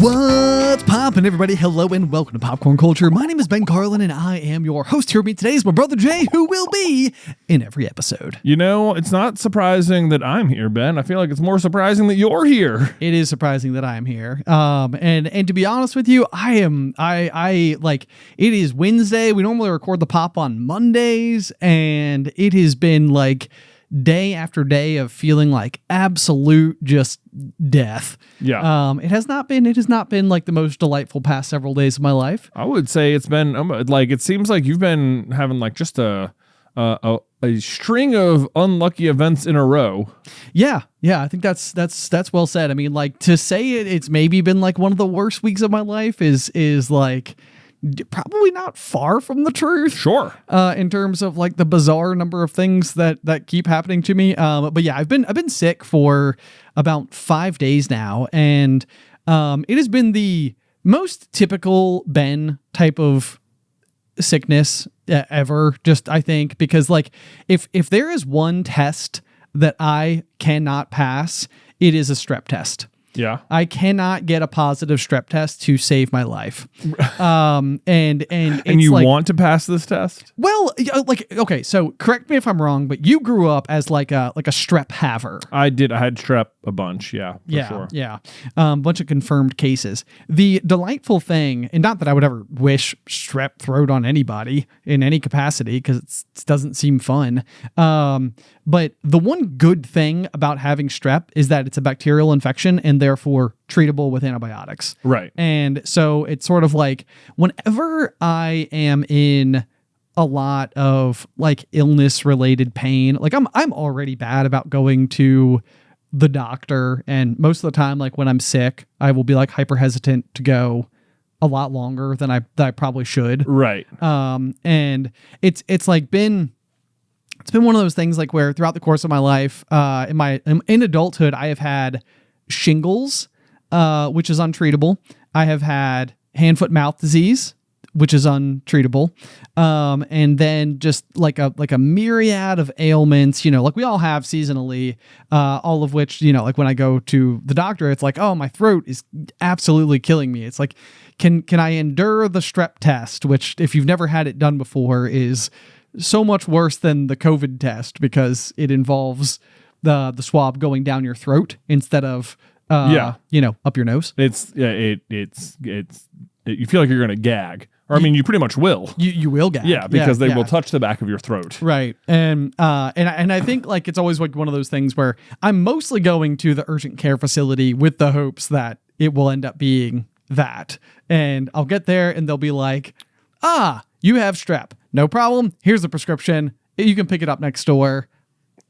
What's poppin', everybody? Hello and welcome to Popcorn Culture. My name is Ben Carlin and I am your host. Here with me today is my brother Jay, who will be in every episode. You know, it's not surprising that I'm here, Ben. I feel like it's more surprising that you're here. It is surprising that I'm here. And to be honest with you, I like, it is Wednesday. We normally record the pop on Mondays, and it has been like day after day of feeling like absolute just death. Yeah. It has not been like the most delightful past several days of my life. I would say it's been like, it seems like you've been having like just a string of unlucky events in a row. Yeah. I think that's well said. I mean, like, to say it's maybe been like one of the worst weeks of my life is like probably not far from the truth. Sure. In terms of like the bizarre number of things that keep happening to me. But yeah, I've been sick for about 5 days now, and it has been the most typical Ben type of sickness ever. Just, I think, because like if there is one test that I cannot pass, it is a strep test. Yeah. I cannot get a positive strep test to save my life. And you like, want to pass this test? Well, like, okay, so correct me if I'm wrong, but you grew up as like a strep haver. I did. I had strep a bunch. Yeah. Sure. Yeah. Bunch of confirmed cases. The delightful thing, and not that I would ever wish strep throat on anybody in any capacity, because it doesn't seem fun. But the one good thing about having strep is that it's a bacterial infection and therefore treatable with antibiotics. Right. And so it's sort of like whenever I am in a lot of like illness related pain, like I'm already bad about going to the doctor. And most of the time, like when I'm sick, I will be like hyper hesitant to go a lot longer than I probably should. Right. And it's like been one of those things like where throughout the course of my life, in adulthood, I have had shingles, which is untreatable. I have had hand, foot, mouth disease, which is untreatable. And then just like a myriad of ailments, you know, like we all have seasonally, all of which, you know, like when I go to the doctor, it's like, oh, my throat is absolutely killing me. It's like, can I endure the strep test, which if you've never had it done before is so much worse than the COVID test because it involves the swab going down your throat instead of, you know, up your nose. It's you feel like you're going to gag. Or, I mean, you pretty much will. You will gag. Yeah, because they will touch the back of your throat. Right. And I think like it's always like one of those things where I'm mostly going to the urgent care facility with the hopes that it will end up being that. And I'll get there and they'll be like, you have strep. No problem. Here's the prescription. You can pick it up next door.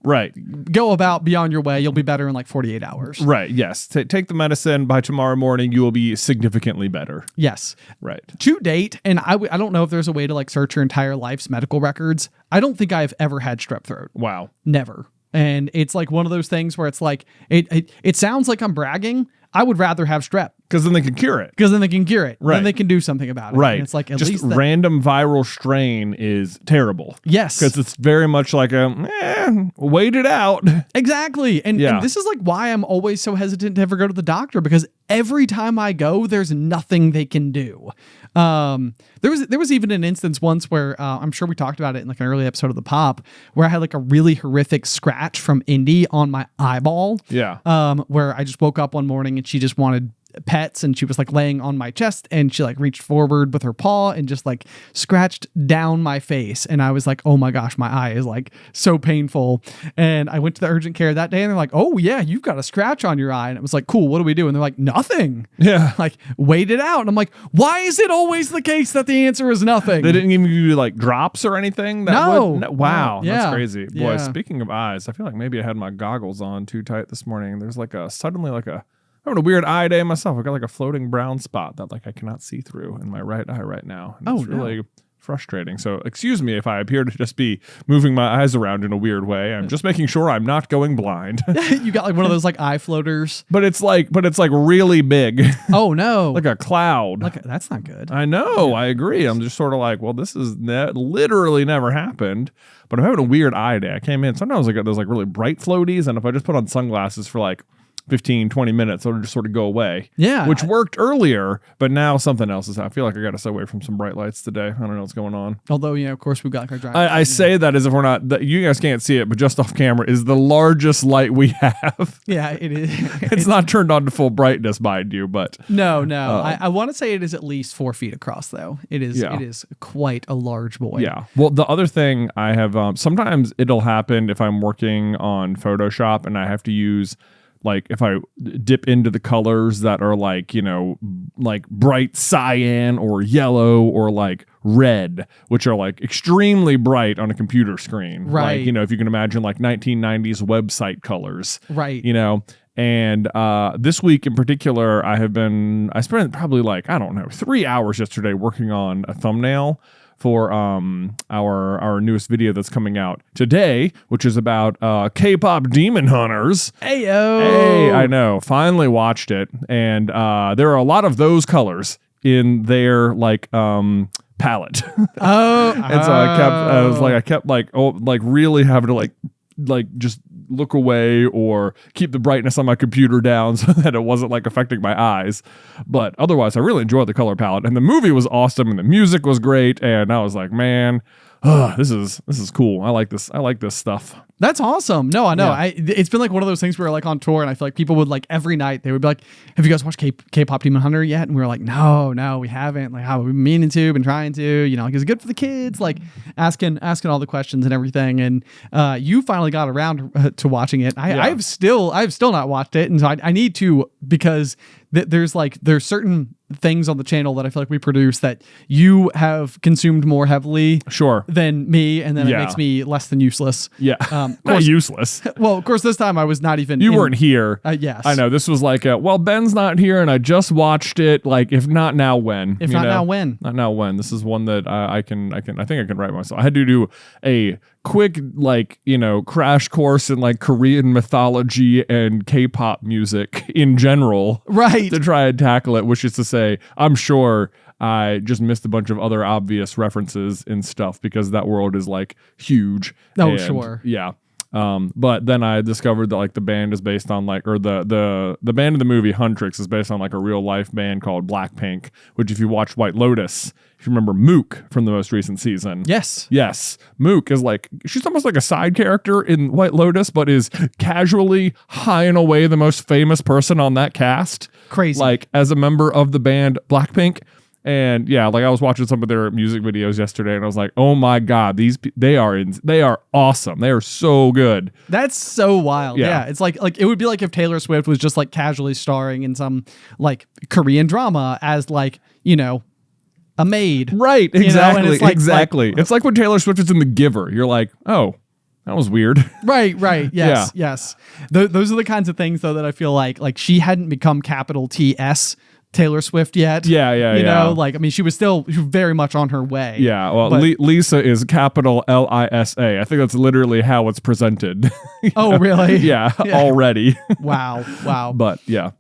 Right. Go about, be on your way. You'll be better in like 48 hours. Right. Yes. Take the medicine. By tomorrow morning, you will be significantly better. Yes. Right. To date, and I don't know if there's a way to like search your entire life's medical records. I don't think I've ever had strep throat. Wow. Never. And it's like one of those things where it's like, it sounds like I'm bragging. I would rather have strep. Because then they can cure it. Right. Then they can do something about it. Right. And it's like, at just least random viral strain is terrible. Yes. Because it's very much like wait it out. Exactly. And this is like why I'm always so hesitant to ever go to the doctor, because every time I go, there's nothing they can do. There was even an instance once where I'm sure we talked about it in like an early episode of the Pop, where I had like a really horrific scratch from Indy on my eyeball. Yeah. Where I just woke up one morning and she just wanted pets, and she was like laying on my chest and she like reached forward with her paw and just like scratched down my face, and I was like, oh my gosh, my eye is like so painful. And I went to the urgent care that day and they're like, oh yeah, you've got a scratch on your eye. And it was like, cool, what do we do? And they're like, nothing. Yeah. Like, wait it out. And I'm like, why is it always the case that the answer is nothing? They didn't give you like drops or anything? No. Wow. Yeah. That's crazy. Boy, Yeah. Speaking of eyes, I feel like maybe I had my goggles on too tight this morning. There's like suddenly I'm having a weird eye day myself. I've got like a floating brown spot that like I cannot see through in my right eye right now. And it's really frustrating. So excuse me if I appear to just be moving my eyes around in a weird way. I'm just making sure I'm not going blind. You got like one of those like eye floaters. But it's like really big. Oh no. Like a cloud. That's not good. I know. Yeah. I agree. I'm just sort of like, well, this is literally never happened. But I'm having a weird eye day. I came in. Sometimes I get those like really bright floaties. And if I just put on sunglasses for like 15, 20 minutes. It'll just sort of go away. Yeah. Which worked earlier, but now something else is. I feel like I got to stay away from some bright lights today. I don't know what's going on. Although, of course, we've got like our driver. I say that as if we're not, you guys can't see it, but just off camera is the largest light we have. Yeah, it is. It's not turned on to full brightness, mind you, but. No. I want to say it is at least 4 feet across, though. It is quite a large boy. Yeah. Well, the other thing I have, sometimes it'll happen if I'm working on Photoshop and I have to use, like, if I dip into the colors that are like, like bright cyan or yellow or like red, which are like extremely bright on a computer screen. Right. Like, if you can imagine like 1990s website colors. Right. And this week in particular, I spent probably like, 3 hours yesterday working on a thumbnail for our newest video that's coming out today, which is about K-pop demon hunters. Ayo! Hey, I know. Finally watched it, and there are a lot of those colors in their like palette. Oh, and so I kept really having to like just look away or keep the brightness on my computer down so that it wasn't like affecting my eyes. But otherwise, I really enjoyed the color palette, and the movie was awesome, and the music was great, and I was like, man, this is cool. I like this stuff. That's awesome. No, I know. Yeah. It's been like one of those things where we're like on tour, and I feel like people would like every night they would be like, "Have you guys watched K-pop Demon Hunter yet?" And we were like, "No, we haven't. Like, how we've been meaning to, been trying to. Like, is it good for the kids? Like, asking all the questions and everything." And you finally got around to watching it. I've still not watched it, and so I need to, because there's certain things on the channel that I feel like we produce that you have consumed more heavily than me, and then it makes me less than useless. Yeah. Not useless. Well, of course, this time I was not even. You weren't here. Yes. I know. This was like, Ben's not here, and I just watched it. Like, if not now, when? If not now, when? Not now, when? This is one that I think I can write myself. I had to do a quick, crash course in like Korean mythology and K-pop music in general. Right. To try and tackle it, which is to say, I'm sure I just missed a bunch of other obvious references and stuff because that world is like huge. Oh, sure. Yeah. But then I discovered that like the band is based on like, or the band of the movie Huntrix is based on like a real life band called Blackpink, which if you watch White Lotus, if you remember Mook from the most recent season. Yes. Mook is like, she's almost like a side character in White Lotus, but is casually high and away the most famous person on that cast. Crazy. Like as a member of the band Blackpink. And yeah, like I was watching some of their music videos yesterday, and I was like, "Oh my god, they are awesome. They are so good." That's so wild. Yeah, it's like it would be like if Taylor Swift was just like casually starring in some like Korean drama as like a maid. Right. Exactly. And it's like, exactly. It's like when Taylor Swift is in The Giver. You're like, oh, that was weird. Right. Yes. Those are the kinds of things though that I feel like she hadn't become capital TS Taylor Swift yet. Yeah. Like, I mean, she was very much on her way. Yeah. Well, Lisa is capital Lisa. I think that's literally how it's presented. Oh, really? Yeah. Already. Wow. But yeah.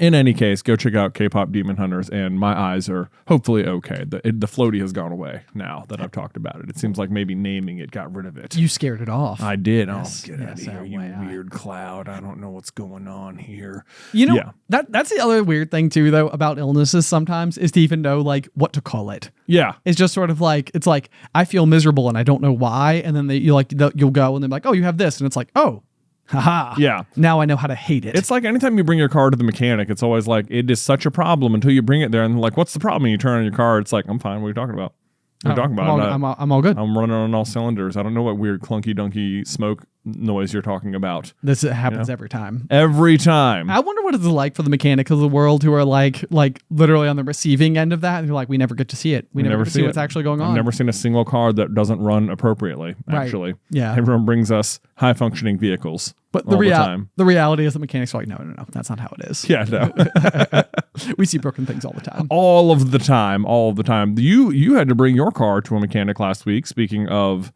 In any case, go check out K-pop Demon Hunters, and my eyes are hopefully okay. The floaty has gone away now that I've talked about it. It seems like maybe naming it got rid of it. You scared it off. I did. Yes, get out of here, you weird cloud. I don't know what's going on here. That's the other weird thing too, though, about illnesses sometimes is to even know like what to call it. Yeah. It's just sort of like, it's like, I feel miserable and I don't know why. And then you'll go and they're like, oh, you have this. And it's like, oh, haha. Yeah. Now I know how to hate it. It's like anytime you bring your car to the mechanic, it's always like, it is such a problem until you bring it there and they're like, what's the problem? And you turn on your car. It's like, I'm fine. What are you talking about? What are you talking about? I'm all good. I'm running on all cylinders. I don't know what weird clunky dunky smoke noise you're talking about. This happens every time. Every time. I wonder what it's like for the mechanics of the world who are like literally on the receiving end of that. And they're like, we never get to see it. We never get to see what's actually going on. I've never seen a single car that doesn't run appropriately, actually. Right. Yeah. Everyone brings us high functioning vehicles. But the reality is the mechanics are like, no, that's not how it is. Yeah, no. We see broken things all the time. All of the time. You had to bring your car to a mechanic last week, speaking of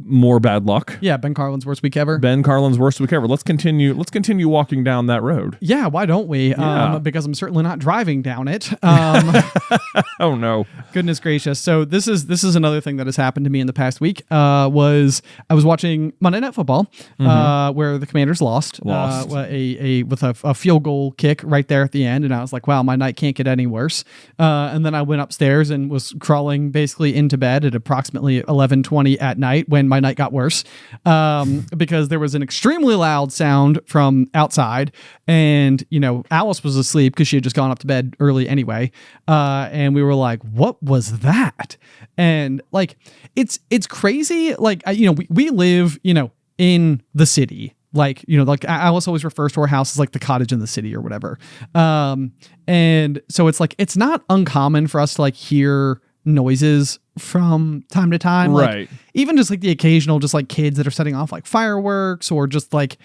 more bad luck. Yeah, Ben Carlin's worst week ever. Ben Carlin's worst week ever. Let's continue walking down that road. Yeah, why don't we? Yeah. Because I'm certainly not driving down it. Oh no. Goodness gracious. So this is another thing that has happened to me in the past week. Was I was watching Monday Night Football, where the Commanders lost. With a field goal kick right there at the end, and I was like, wow, my night can't get any worse. And then I went upstairs and was crawling basically into bed at approximately 11:20 at night when my night got worse, because there was an extremely loud sound from outside, and Alice was asleep because she had just gone up to bed early anyway, and we were like, what was that? And like it's crazy. Like we live in the city. Like Alice always refers to our house as like the cottage in the city or whatever. And so it's like, it's not uncommon for us to like hear noises from time to time. Right. Like, even just like the occasional, just like kids that are setting off like fireworks, or just like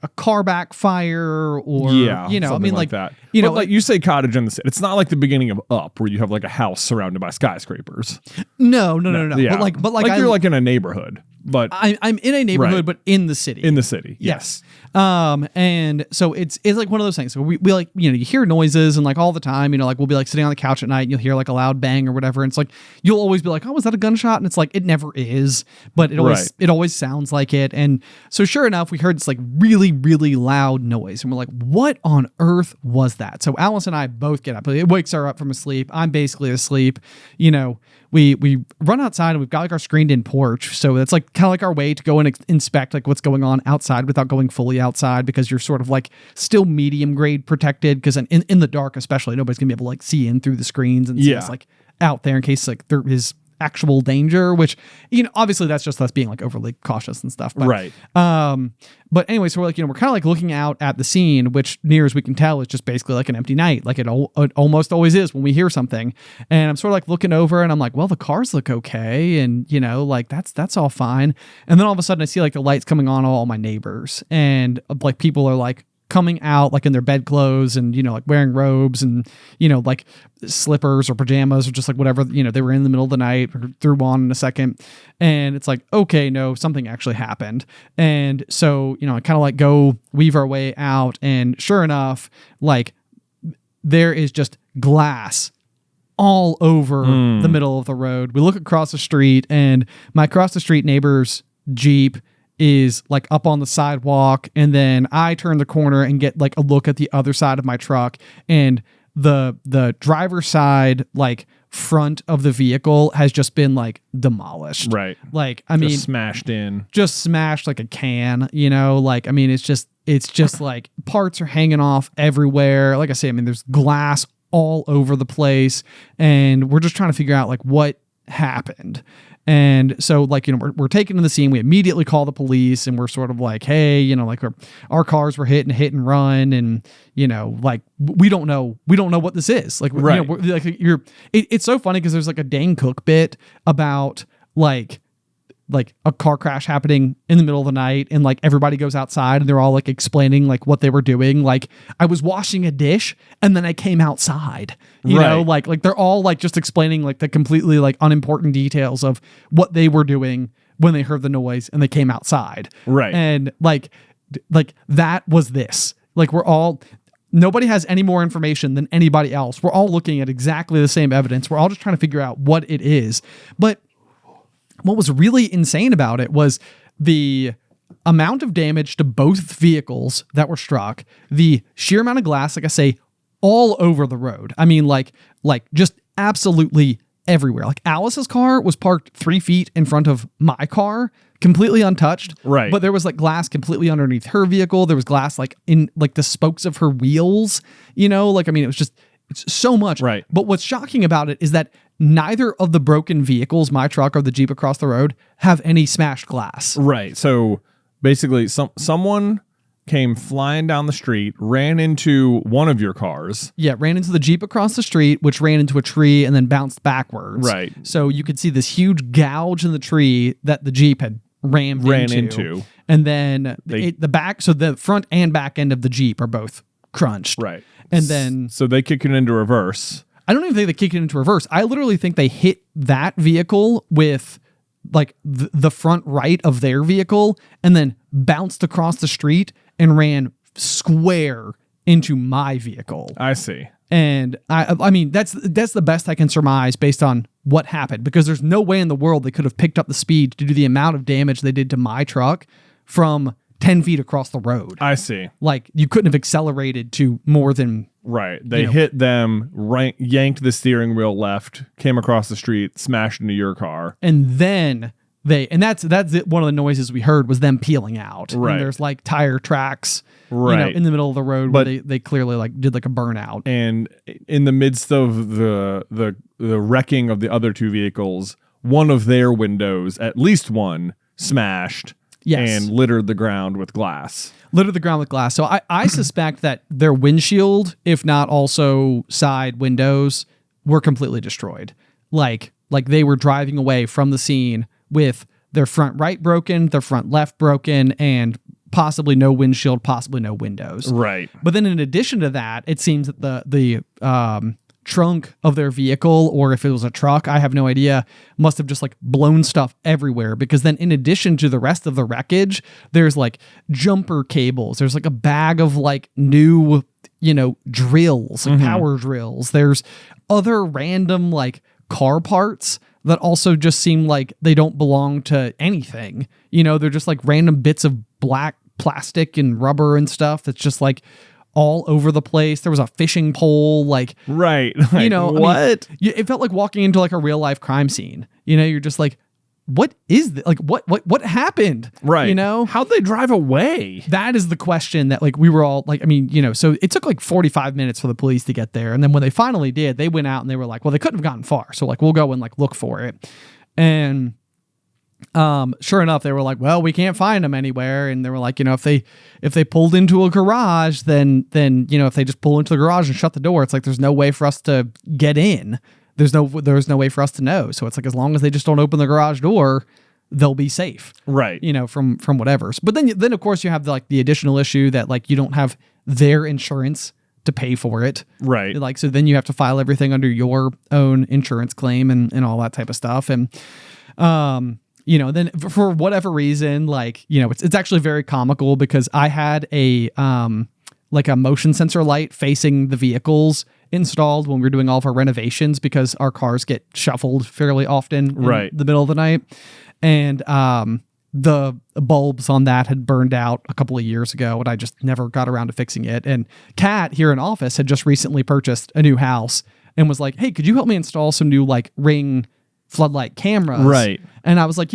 a car backfire, or, I mean, like that. But like you say cottage in the city, it's not like the beginning of Up where you have like a house surrounded by skyscrapers. No. Yeah. But like you're like in a neighborhood. But I'm in a neighborhood, right. but in the city. In the city, yes. And so it's like one of those things. So we like, you hear noises, and like all the time, like we'll be like sitting on the couch at night and you'll hear like a loud bang or whatever. And it's like, you'll always be like, oh, was that a gunshot? And it's like, it never is, but it always sounds like it. And so sure enough, we heard this like really, really loud noise, and we're like, what on earth was that? So Alice and I both get up. It wakes her up from asleep. I'm basically asleep. We run outside, and we've got like our screened in porch. So that's like kind of like our way to go and inspect like what's going on outside without going fully outside, because you're sort of like still medium grade protected, because in the dark especially, nobody's gonna be able to like see in through the screens and see us like out there in case like there is actual danger, which obviously that's just us being like overly cautious and stuff, but, right. But anyway, so we're like, we're kind of like looking out at the scene, which near as we can tell is just basically like an empty night, like it almost always is when we hear something. And I'm sort of like looking over, and I'm like, well, the cars look okay, and like that's all fine. And then all of a sudden I see like the lights coming on all my neighbors, and like people are like coming out like in their bedclothes, and like wearing robes, and like slippers or pajamas, or just like whatever they were in the middle of the night or threw on in a second. And it's like, okay, no, something actually happened. And so I kind of like go weave our way out, and sure enough, like there is just glass all over the middle of the road. We look across the street, and my across the street neighbor's Jeep is like up on the sidewalk, and then I turn the corner and get like a look at the other side of my truck, and the driver's side like front of the vehicle has just been like demolished. Right. Like I mean smashed in. Just smashed like a can, like I mean it's just like parts are hanging off everywhere. Like I say, I mean there's glass all over the place, and we're just trying to figure out like what happened. And so like, we're taken to the scene. We immediately call the police, and we're sort of like, hey, like our cars were hit and run. And, like we don't know what this is. Like, right. It's so funny because there's like a Dane Cook bit about like a car crash happening in the middle of the night, and like everybody goes outside and they're all like explaining like what they were doing. Like, I was washing a dish and then I came outside, you know, like they're all like just explaining like the completely like unimportant details of what they were doing when they heard the noise and they came outside. Right. And like that was this, like nobody has any more information than anybody else. We're all looking at exactly the same evidence. We're all just trying to figure out what it is. But what was really insane about it was the amount of damage to both vehicles that were struck, the sheer amount of glass, like I say, all over the road. I mean, like just absolutely everywhere. Like Alice's car was parked 3 feet in front of my car, completely untouched. Right. But there was like glass completely underneath her vehicle. There was glass like in like the spokes of her wheels, like, I mean, it's so much. Right. But what's shocking about it is that neither of the broken vehicles, my truck or the Jeep across the road, have any smashed glass. Right. So basically someone came flying down the street, ran into one of your cars. Yeah, ran into the Jeep across the street, which ran into a tree and then bounced backwards. Right. So you could see this huge gouge in the tree that the Jeep had ran into. And then the front and back end of the Jeep are both crunched. Right. And then so they kick it into reverse. I don't even think they kicked it into reverse. I literally think they hit that vehicle with like the front right of their vehicle and then bounced across the street and ran square into my vehicle. I see. And I mean, that's the best I can surmise based on what happened, because there's no way in the world they could have picked up the speed to do the amount of damage they did to my truck from 10 feet across the road. I see. Like, you couldn't have accelerated to more than... Right. They hit them, yanked the steering wheel left, came across the street, smashed into your car. And then that's one of the noises we heard was them peeling out. Right. And there's like tire tracks, right, in the middle of the road, but where they clearly like did like a burnout. And in the midst of the wrecking of the other two vehicles, one of their windows, at least one, smashed. Yes. And littered the ground with glass. So I suspect that their windshield, if not also side windows, were completely destroyed. Like they were driving away from the scene with their front right broken, their front left broken, and possibly no windshield, possibly no windows. Right. But then in addition to that, it seems that the trunk of their vehicle, or if it was a truck, I have no idea, must have just like blown stuff everywhere, because then in addition to the rest of the wreckage, there's like jumper cables, there's like a bag of like new, drills, like power drills, there's other random like car parts that also just seem like they don't belong to anything. They're just like random bits of black plastic and rubber and stuff that's just like all over the place. There was a fishing pole, like, right. What? I mean, it felt like walking into like a real life crime scene. You're just like, what is this? Like, what happened? Right. How'd they drive away? That is the question that like we were all like, I mean, so it took like 45 minutes for the police to get there. And then when they finally did, they went out and they were like, well, they couldn't have gotten far. So like, we'll go and like look for it. And sure enough, they were like, well, we can't find them anywhere. And they were like, if they pulled into a garage, then, if they just pull into the garage and shut the door, it's like, there's no way for us to get in. There's no way for us to know. So it's like, as long as they just don't open the garage door, they'll be safe. Right. From whatever. But then of course you have the additional issue that like, you don't have their insurance to pay for it. Right. Like, so then you have to file everything under your own insurance claim and all that type of stuff. And, then for whatever reason, like, it's actually very comical, because I had a motion sensor light facing the vehicles installed when we were doing all of our renovations, because our cars get shuffled fairly often in the middle of the night. And the bulbs on that had burned out a couple of years ago, and I just never got around to fixing it. And Kat here in office had just recently purchased a new house and was like, hey, could you help me install some new like Ring floodlight cameras? Right. And I was like,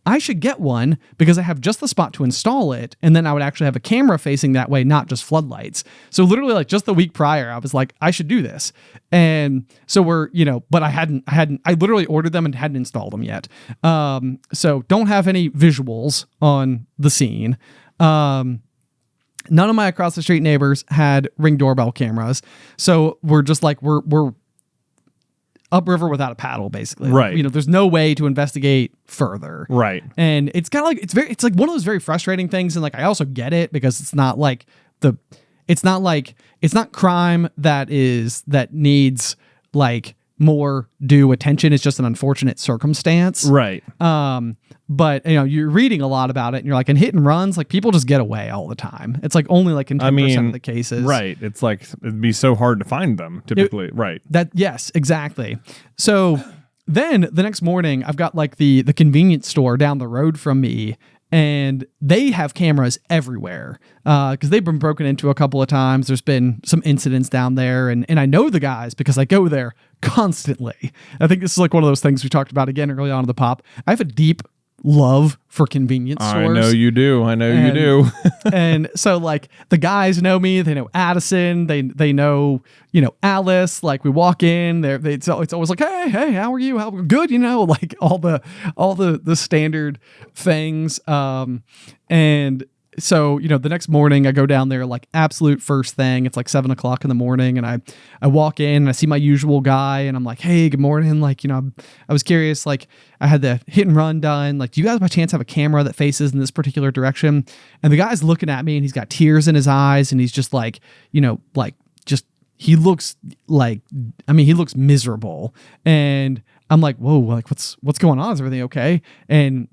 I should get one, because I have just the spot to install it, and then I would actually have a camera facing that way, not just floodlights. So literally like just the week prior, I was like, I should do this. And so we're, but I literally ordered them and hadn't installed them yet. So don't have any visuals on the scene. None of my across the street neighbors had Ring doorbell cameras. So we're just like, we're upriver without a paddle, basically. Right. There's no way to investigate further. Right. And it's kind of like, it's like one of those very frustrating things. And like, I also get it, because it's not crime that needs like more due attention. It's just an unfortunate circumstance. Right. But you're reading a lot about it, and you're like, in hit and runs, like people just get away all the time. It's like only like in 10% of the cases. Right. It's like, it'd be so hard to find them typically. Right. Yes, exactly. So then the next morning, I've got like the convenience store down the road from me, and they have cameras everywhere, because they've been broken into a couple of times. There's been some incidents down there, and I know the guys because I go there constantly. I think this is like one of those things we talked about again early on in the pop. I have a deep love for convenience stores. I know you do. You do. And so like the guys know me, they know Addison, they know, Alice, like we walk in there, it's always like, hey, how are you? How good? Like all the standard things. And so, the next morning I go down there, like absolute first thing. It's like 7:00 in the morning, and I walk in and I see my usual guy, and I'm like, hey, good morning. Like, I was curious, like I had the hit and run done. Like, do you guys by chance have a camera that faces in this particular direction? And the guy's looking at me, and he's got tears in his eyes, and he's just like, like just he looks like, I mean, he looks miserable. And I'm like, whoa, like what's going on? Is everything okay? And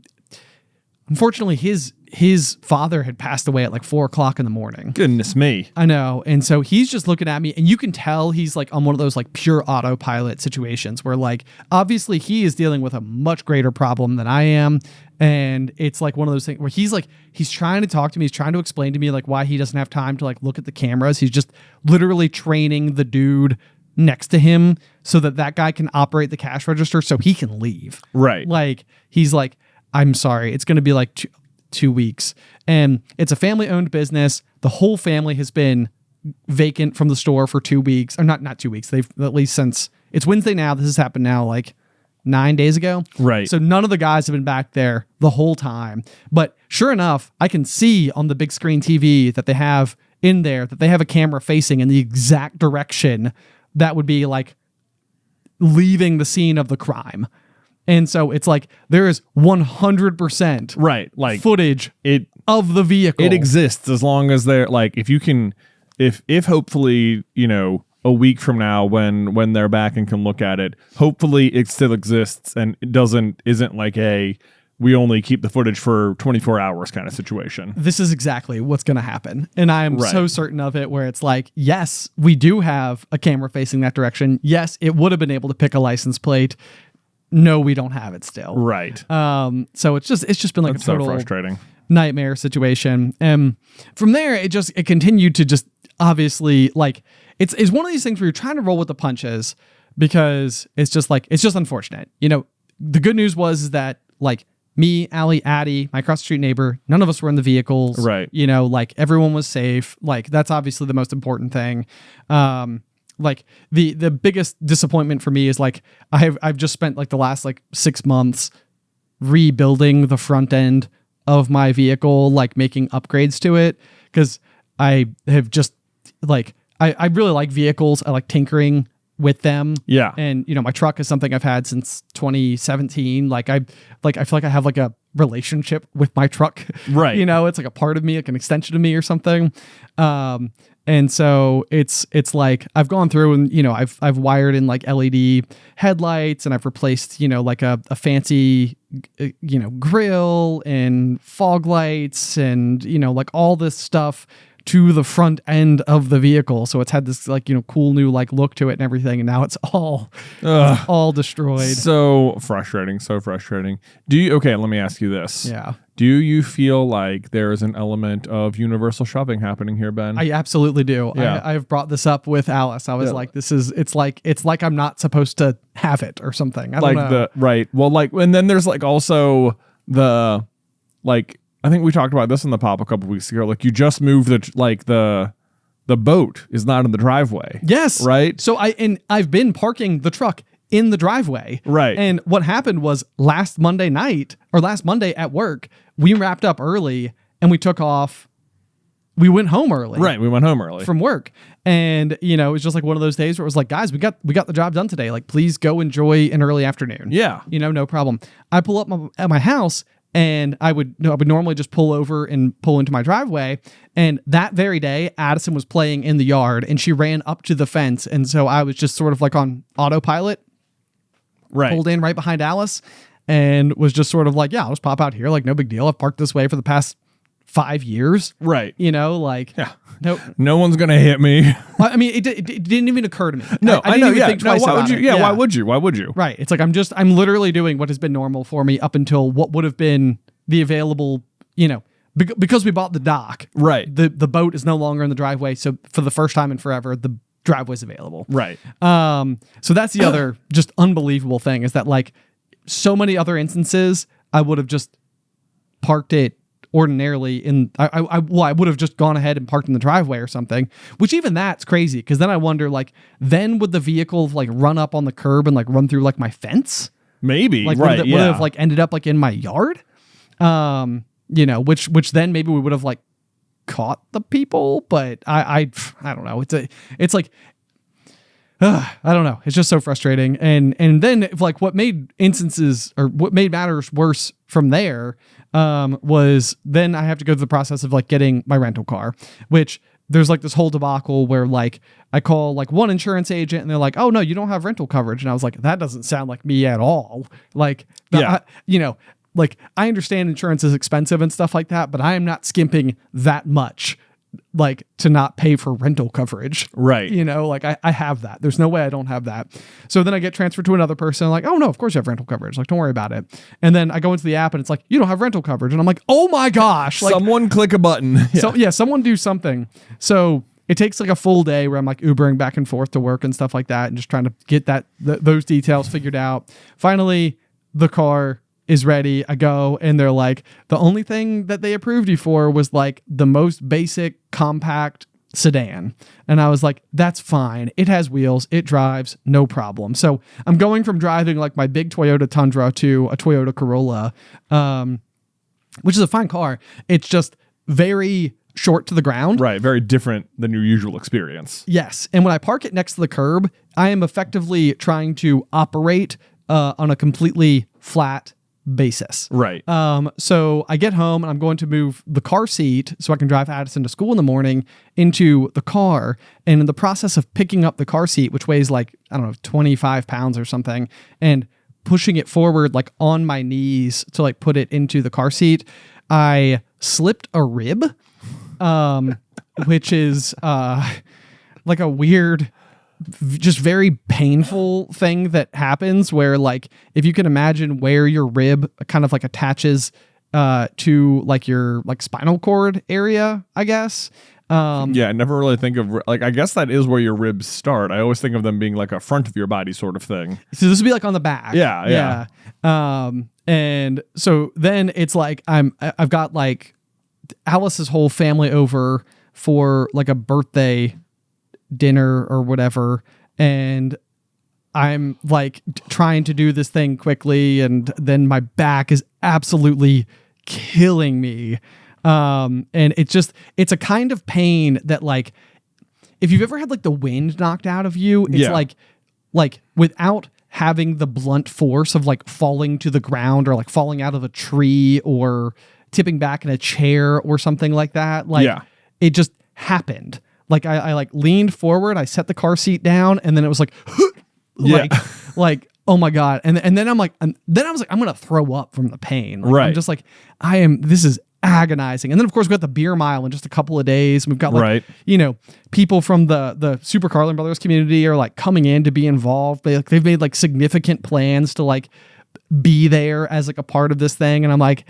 unfortunately, his father had passed away at like 4:00 in the morning. Goodness me. I know. And so he's just looking at me, and you can tell he's like on one of those like pure autopilot situations where like obviously he is dealing with a much greater problem than I am. And it's like one of those things where he's trying to talk to me. He's trying to explain to me like why he doesn't have time to like look at the cameras. He's just literally training the dude next to him so that guy can operate the cash register so he can leave. Right. Like he's like, I'm sorry, it's going to be like 2 weeks. And it's a family-owned business. The whole family has been vacant from the store for 2 weeks. Or not 2 weeks. They've at least since it's Wednesday now. This has happened now like 9 days ago. Right. So none of the guys have been back there the whole time. But sure enough, I can see on the big screen TV that they have in there that they have a camera facing in the exact direction that would be like leaving the scene of the crime. And so it's like there is 100% right, like footage of the vehicle. It exists as long as they're like, if you can, if hopefully, you know, a week from now when they're back and can look at it, hopefully it still exists and it isn't like we only keep the footage for 24 hours kind of situation. This is exactly what's going to happen. And I am so certain of it, where it's like, yes, we do have a camera facing that direction. Yes, it would have been able to pick a license plate. No, we don't have it still. Right. So it's just been like That's a total so frustrating nightmare situation. And from there, it continued to just obviously like, it's one of these things where you're trying to roll with the punches because it's just unfortunate. You know, the good news was that like me, Allie, Addie, my across the street neighbor, none of us were in the vehicles. Right. You know, like everyone was safe. Like that's obviously the most important thing. Like the biggest disappointment for me is like I've just spent like the last like 6 months rebuilding the front end of my vehicle, like making upgrades to it, because I have just like I really like vehicles. I like tinkering with them. Yeah. And you know, my truck is something I've had since 2017. I feel like I have like a relationship with my truck. Right. You know, it's like a part of me, like an extension of me or something. And so it's like I've gone through and, you know, I've wired in like LED headlights, and I've replaced, you know, like a fancy, you know, grill and fog lights and, you know, like all this stuff to the front end of the vehicle. So it's had this like, you know, cool new like look to it and everything. And now it's all destroyed. So frustrating. Okay, let me ask you this. Yeah. Do you feel like there is an element of universal shoving happening here, Ben? I absolutely do. Yeah. I've brought this up with Alice. I was like, it's like I'm not supposed to have it or something. I don't know. Well, like, and then there's like also the, like, I think we talked about this in the pop a couple weeks ago. Like, you just moved the boat is not in the driveway. Yes. Right. So I've been parking the truck in the driveway. Right. And what happened was last Monday at work, we wrapped up early and we took off. We went home early. Right. We went home early from work. And, you know, it was just like one of those days where it was like, guys, we got the job done today. Like, please go enjoy an early afternoon. Yeah. You know, no problem. I pull up at my house, and I would normally just pull over and pull into my driveway. And that very day, Addison was playing in the yard and she ran up to the fence. And so I was just sort of like on autopilot, pulled in right behind Alice, and was just sort of like, yeah, I'll just pop out here. Like, no big deal. I've parked this way for the past 5 years. Right. You know, like, yeah. No one's going to hit me. I mean, it didn't even occur to me. No, I didn't even think twice about it. Yeah, why would you? Why would you? Right. It's like, I'm literally doing what has been normal for me up until what would have been the available, you know, because we bought the dock. Right. The boat is no longer in the driveway. So for the first time in forever, the driveway's available. Right. So that's the other just unbelievable thing, is that like so many other instances, I would have just parked it ordinarily in, I would have just gone ahead and parked in the driveway or something, which even that's crazy. Cause then I wonder, like, then would the vehicle like run up on the curb and like run through like my fence? Maybe. Like, right. would it have like ended up like in my yard? You know, which then maybe we would have like caught the people, but I don't know. It's like, I don't know. It's just so frustrating. And then like what made matters worse from there, was then I have to go through the process of like getting my rental car, which there's like this whole debacle where like I call like one insurance agent and they're like, oh no, you don't have rental coverage. And I was like, that doesn't sound like me at all. Like, like I understand insurance is expensive and stuff like that, but I am not skimping that much like to not pay for rental coverage. Right. Like I have that. There's no way I don't have that. So then I get transferred to another person. Like, oh no, of course you have rental coverage. Like, don't worry about it. And then I go into the app and it's like, you don't have rental coverage. And I'm like, oh my gosh. Like, someone click a button. Someone do something. So it takes like a full day where I'm like Ubering back and forth to work and stuff like that and just trying to get those details figured out. Finally, the car is ready. I go and they're like, the only thing that they approved you for was like the most basic compact sedan. And I was like, that's fine. It has wheels. It drives. No problem. So I'm going from driving like my big Toyota Tundra to a Toyota Corolla, which is a fine car. It's just very short to the ground. Right. Very different than your usual experience. Yes. And when I park it next to the curb, I am effectively trying to operate on a completely flat basis. Right. So I get home and I'm going to move the car seat so I can drive Addison to school in the morning into the car. And in the process of picking up the car seat, which weighs like, I don't know, 25 pounds or something, and pushing it forward like on my knees to like put it into the car seat, I slipped a rib, which is like a weird, just very painful thing that happens where like if you can imagine where your rib kind of like attaches to like your like spinal cord area, I guess. I never really think of like, I guess that is where your ribs start. I always think of them being like a front of your body sort of thing. So this would be like on the back. Yeah. And so then it's like I've got like Alice's whole family over for like a birthday dinner or whatever, and I'm like trying to do this thing quickly, and then my back is absolutely killing me. And it's a kind of pain that like if you've ever had like the wind knocked out of you, it's like without having the blunt force of like falling to the ground or like falling out of a tree or tipping back in a chair or something like that. Like it just happened. Like I like leaned forward, I set the car seat down, and then it was like, like, oh my God. And then I was like, I'm going to throw up from the pain. Like, right. I'm just like, this is agonizing. And then of course we got the beer mile in just a couple of days. We've got like, people from the Super Carlin Brothers community are like coming in to be involved. They've made like significant plans to like be there as like a part of this thing. And I'm like,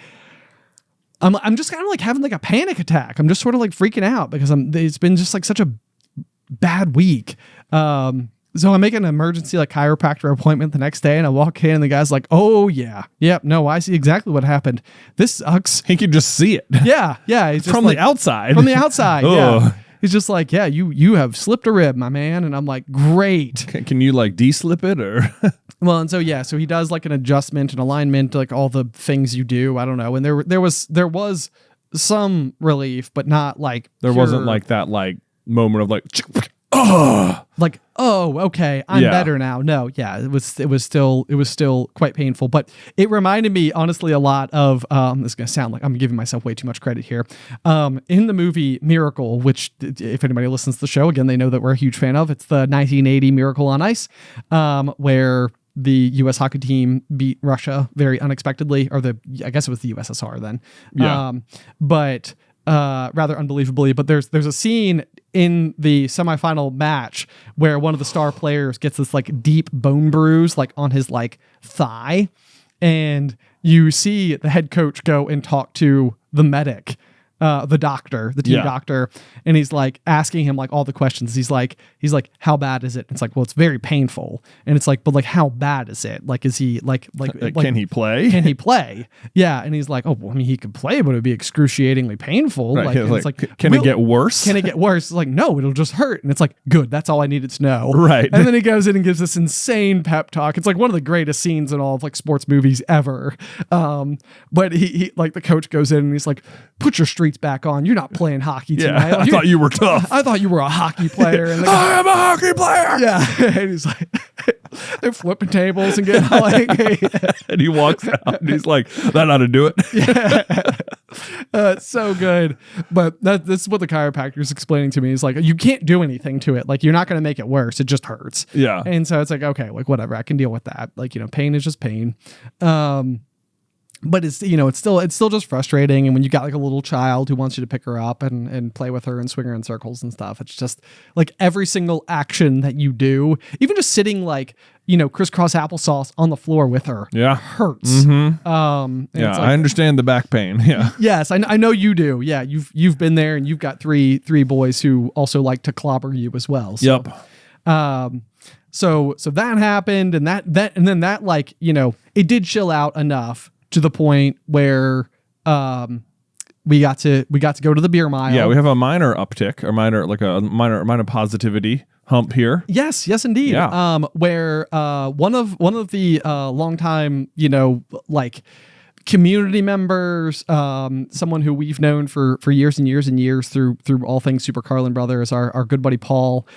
I'm just kind of like having like a panic attack. I'm just sort of like freaking out because it's been just like such a bad week. So I make an emergency like chiropractor appointment the next day, and I walk in and the guy's like, oh yeah, yep, no, I see exactly what happened. This sucks. He can just see it. Yeah. He's just from the outside. From the outside. Yeah. He's just like, yeah, you have slipped a rib, my man. And I'm like, great. Can you like de-slip it or? Well, and so he does like an adjustment and alignment to like all the things you do. I don't know. And there was some relief, but not like there wasn't like that like moment of like, like, oh, okay, I'm better now. No, yeah, it was still quite painful, but it reminded me honestly a lot of this is gonna sound like I'm giving myself way too much credit here. In the movie Miracle, which if anybody listens to the show, again, they know that we're a huge fan of. It's the 1980 Miracle on Ice, where the U.S. hockey team beat Russia very unexpectedly, or I guess it was the USSR then. Yeah. But rather unbelievably. But there's a scene in the semifinal match where one of the star players gets this like deep bone bruise like on his like thigh, and you see the head coach go and talk to the medic, the doctor, the team doctor, and he's like asking him like all the questions. He's like, how bad is it? And it's like, well, it's very painful. And it's like, but like, how bad is it? Like, is he like can he play? Can he play? Yeah. And he's like, oh, well, I mean, he could play, but it'd be excruciatingly painful. Right. Like, it's like, can it get worse? Can it get worse? It's like, no, it'll just hurt. And it's like, good. That's all I needed to know. Right. And then he goes in and gives this insane pep talk. It's like one of the greatest scenes in all of like sports movies ever. But he like the coach goes in and he's like, put your streets back on. You're not playing hockey tonight. Yeah, I thought you were tough. I thought you were a hockey player. And I am a hockey player. Yeah. And he's like, they're flipping tables and getting like, and he walks out and he's like, that ought to do it. Yeah. So good. But this is what the chiropractor is explaining to me. Is like, you can't do anything to it. Like, you're not going to make it worse. It just hurts. Yeah. And so it's like, okay, like whatever, I can deal with that. Like, pain is just pain. But it's, it's still just frustrating. And when you got like a little child who wants you to pick her up and play with her and swing her in circles and stuff, it's just like every single action that you do, even just sitting like, crisscross applesauce on the floor with her, hurts. Mm-hmm. Yeah, like, I understand the back pain. Yeah. Yes, I know you do. Yeah, you've been there, and you've got three boys who also like to clobber you as well. So, Yep. So that happened, and then that like, it did chill out enough to the point where we got to go to the beer mile. Yeah, we have a minor uptick, or minor positivity hump here. Yes, indeed. Yeah. Where one of the longtime, like community members, someone who we've known for years and years and years through all things Super Carlin Brothers, our good buddy Paul,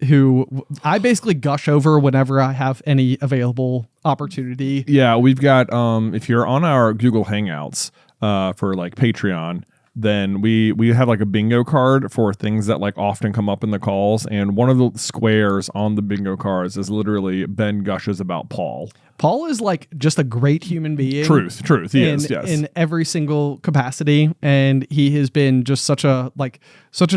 who I basically gush over whenever I have any available opportunity. Yeah, we've got if you're on our Google Hangouts for like Patreon, then we have like a bingo card for things that like often come up in the calls, and one of the squares on the bingo cards is literally Ben gushes about Paul. Paul is like just a great human being. Truth. He is, yes. In every single capacity. And he has been just such an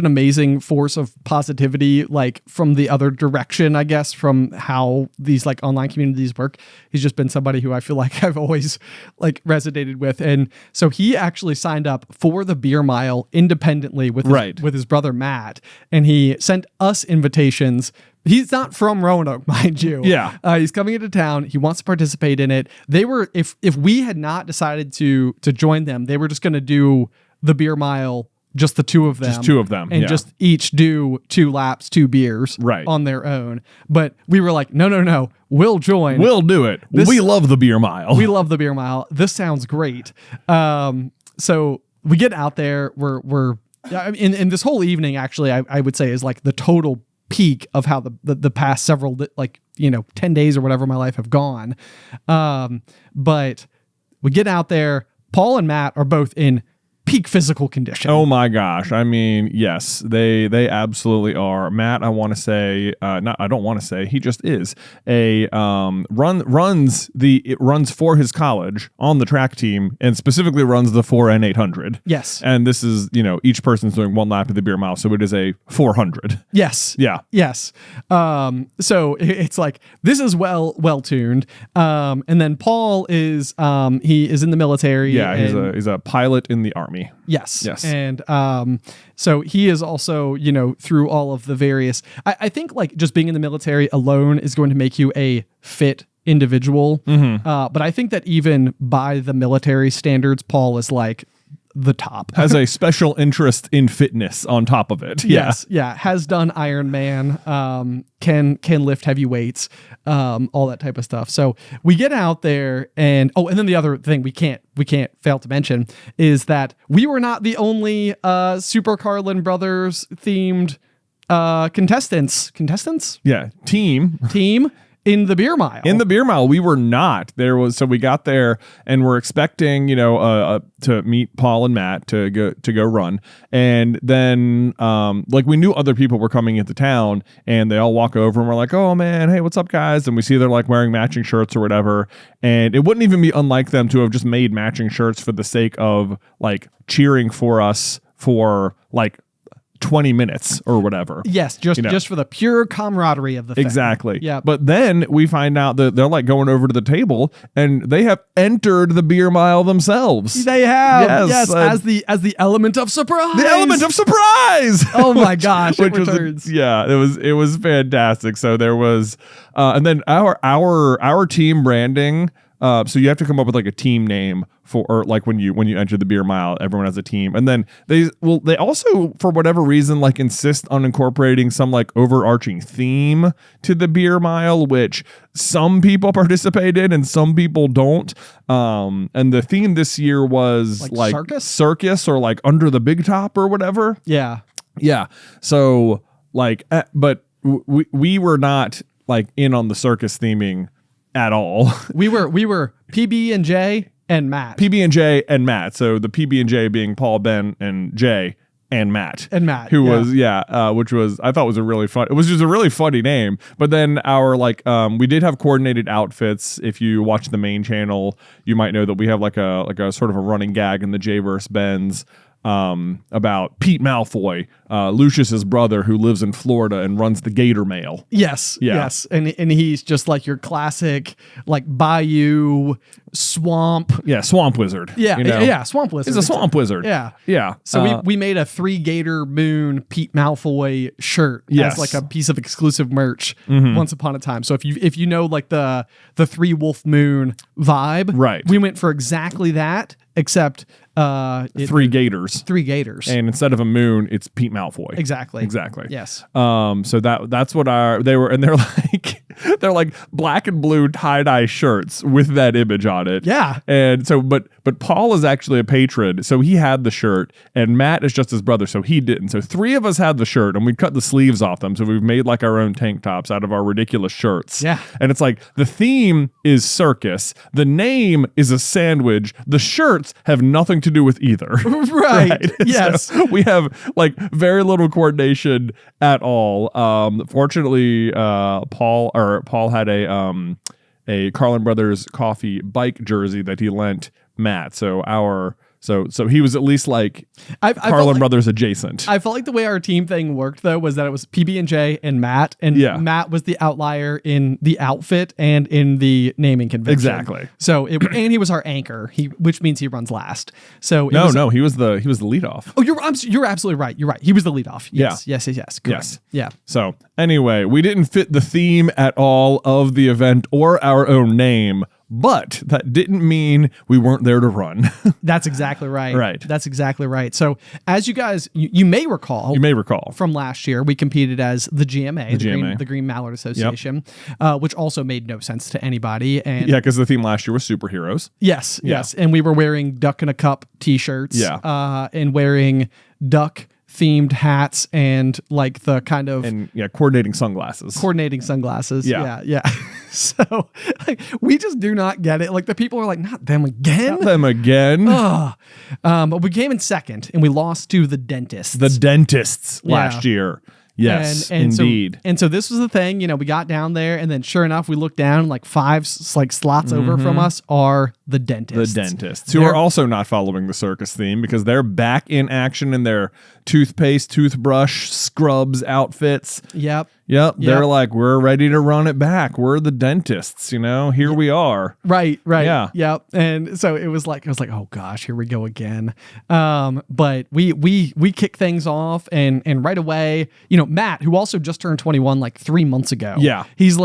amazing force of positivity, like from the other direction, I guess, from how these like online communities work. He's just been somebody who I feel like I've always like resonated with. And so he actually signed up for the beer mile independently with his brother Matt. And he sent us invitations. He's not from Roanoke, mind you. Yeah. He's coming into town. He wants to participate in it. They were, if we had not decided to join them, they were just going to do the beer mile, just the two of them. Just two of them. And just each do 2 laps, 2 beers on their own. But we were like, no. We'll join. We'll do it. We love the beer mile. We love the beer mile. This sounds great. So we get out there. We're in this whole evening, actually, I would say is like the total peak of how the past several 10 days or whatever my life have gone. But we get out there. Paul and Matt are both in peak physical condition. Oh my gosh. I mean, yes, they absolutely are. Matt, I want to say, I don't want to say, he just is runs for his college on the track team, and specifically runs the 4 and 800. Yes. And this is, each person's doing 1 lap of the beer mile. So it is a 400. Yes. Yeah. Yes. So it's like, this is well tuned. And then Paul is, he is in the military. Yeah. He's a pilot in the Army. Yes. Yes. And so he is also, through all of the various, I think like just being in the military alone is going to make you a fit individual. Mm-hmm. But I think that even by the military standards, Paul is like the top. Has a special interest in fitness on top of it. Yes. Yeah. Has done Ironman, can lift heavy weights, all that type of stuff. So we get out there and then the other thing we can't fail to mention is that we were not the only Super Carlin Brothers themed contestants. Yeah. Team in the beer mile. In the beer mile, we were not. So we got there and we're expecting, to meet Paul and Matt to go run. And then, we knew other people were coming into town, and they all walk over and we're like, oh man, hey, what's up, guys? And we see they're like wearing matching shirts or whatever. And it wouldn't even be unlike them to have just made matching shirts for the sake of like cheering for us for like 20 minutes or whatever. Yes, just for the pure camaraderie of the thing. Exactly. Yeah. But then we find out that they're like going over to the table and they have entered the beer mile themselves. They have. Yes, as the element of surprise. The element of surprise. Oh my gosh, it was fantastic. So there was and then our team branding, so you have to come up with like a team name or like when you enter the beer mile, everyone has a team. And then they also, for whatever reason, like insist on incorporating some like overarching theme to the beer mile, which some people participate in and some people don't. And the theme this year was like circus or like under the big top or whatever. Yeah. Yeah. So like, but we were not like in on the circus theming at all. We were PB&J and Matt. PB&J and Matt. So the PB&J being Paul, Ben, and Jay. And Matt, who was which was I thought was a really fun. It was just a really funny name. But then our we did have coordinated outfits. If you watch the main channel, you might know that we have like a sort of a running gag in the J-verse Benz about Pete Malfoy, Lucius's brother who lives in Florida and runs the Gator Mail. Yes, yes, and he's just like your classic like bayou swamp. Yeah, swamp wizard. Yeah, yeah, swamp wizard. He's a swamp wizard. Yeah. So we made a 3 Gator Moon Pete Malfoy shirt as like a piece of exclusive merch once upon a time. So if you know like the 3 Wolf Moon vibe, right? We went for exactly that, except 3 gators. 3 gators. And instead of a moon, it's Pete Malfoy. Exactly. Yes. So that's what they were, and they're like black and blue tie-dye shirts with that image on it. Yeah. And so but Paul is actually a patron, so he had the shirt, and Matt is just his brother, so he didn't. So 3 of us had the shirt, and we cut the sleeves off them, so we've made like our own tank tops out of our ridiculous shirts. Yeah. And it's like the theme is circus, the name is a sandwich, the shirts have nothing to do with either. Right. Yes. So we have like very little coordination at all. Fortunately, Paul had a Carlin Brothers coffee bike jersey that he lent Matt. So he was at least like Carlin Brothers adjacent. I felt like the way our team thing worked though was that it was PB&J and Matt, and Matt was the outlier in the outfit and in the naming convention. Exactly. So and he was our anchor. Which means he runs last. So he was the leadoff. Oh, you're absolutely right. You're right. He was the leadoff. Yes. Yes. Correct. Yes. Yeah. So anyway, we didn't fit the theme at all of the event or our own name. But that didn't mean we weren't there to run. That's exactly right. Right. That's exactly right. So as you guys, you may recall from last year, we competed as the GMA, the Green Mallard Association, which also made no sense to anybody. And because the theme last year was superheroes. Yes. And we were wearing Duck in a Cup t-shirts. And wearing duck themed hats and like the kind of coordinating sunglasses. Yeah. So like, we just do not get it. Like the people are like, not them again. But we came in second and we lost to the dentists. Last year. Yes, indeed. So this was the thing, we got down there, and then sure enough, we looked down, like 5 slots over from us are the dentists. Who are also not following the circus theme because they're back in action in their toothpaste, toothbrush, scrubs outfits. Yep. They're like, we're ready to run it back. We're the dentists, here we are. Right. Yeah. Yep. And so I was like, oh gosh, here we go again. But we kick things off and right away, Matt, who also just turned 21 like 3 months ago. Yeah. He's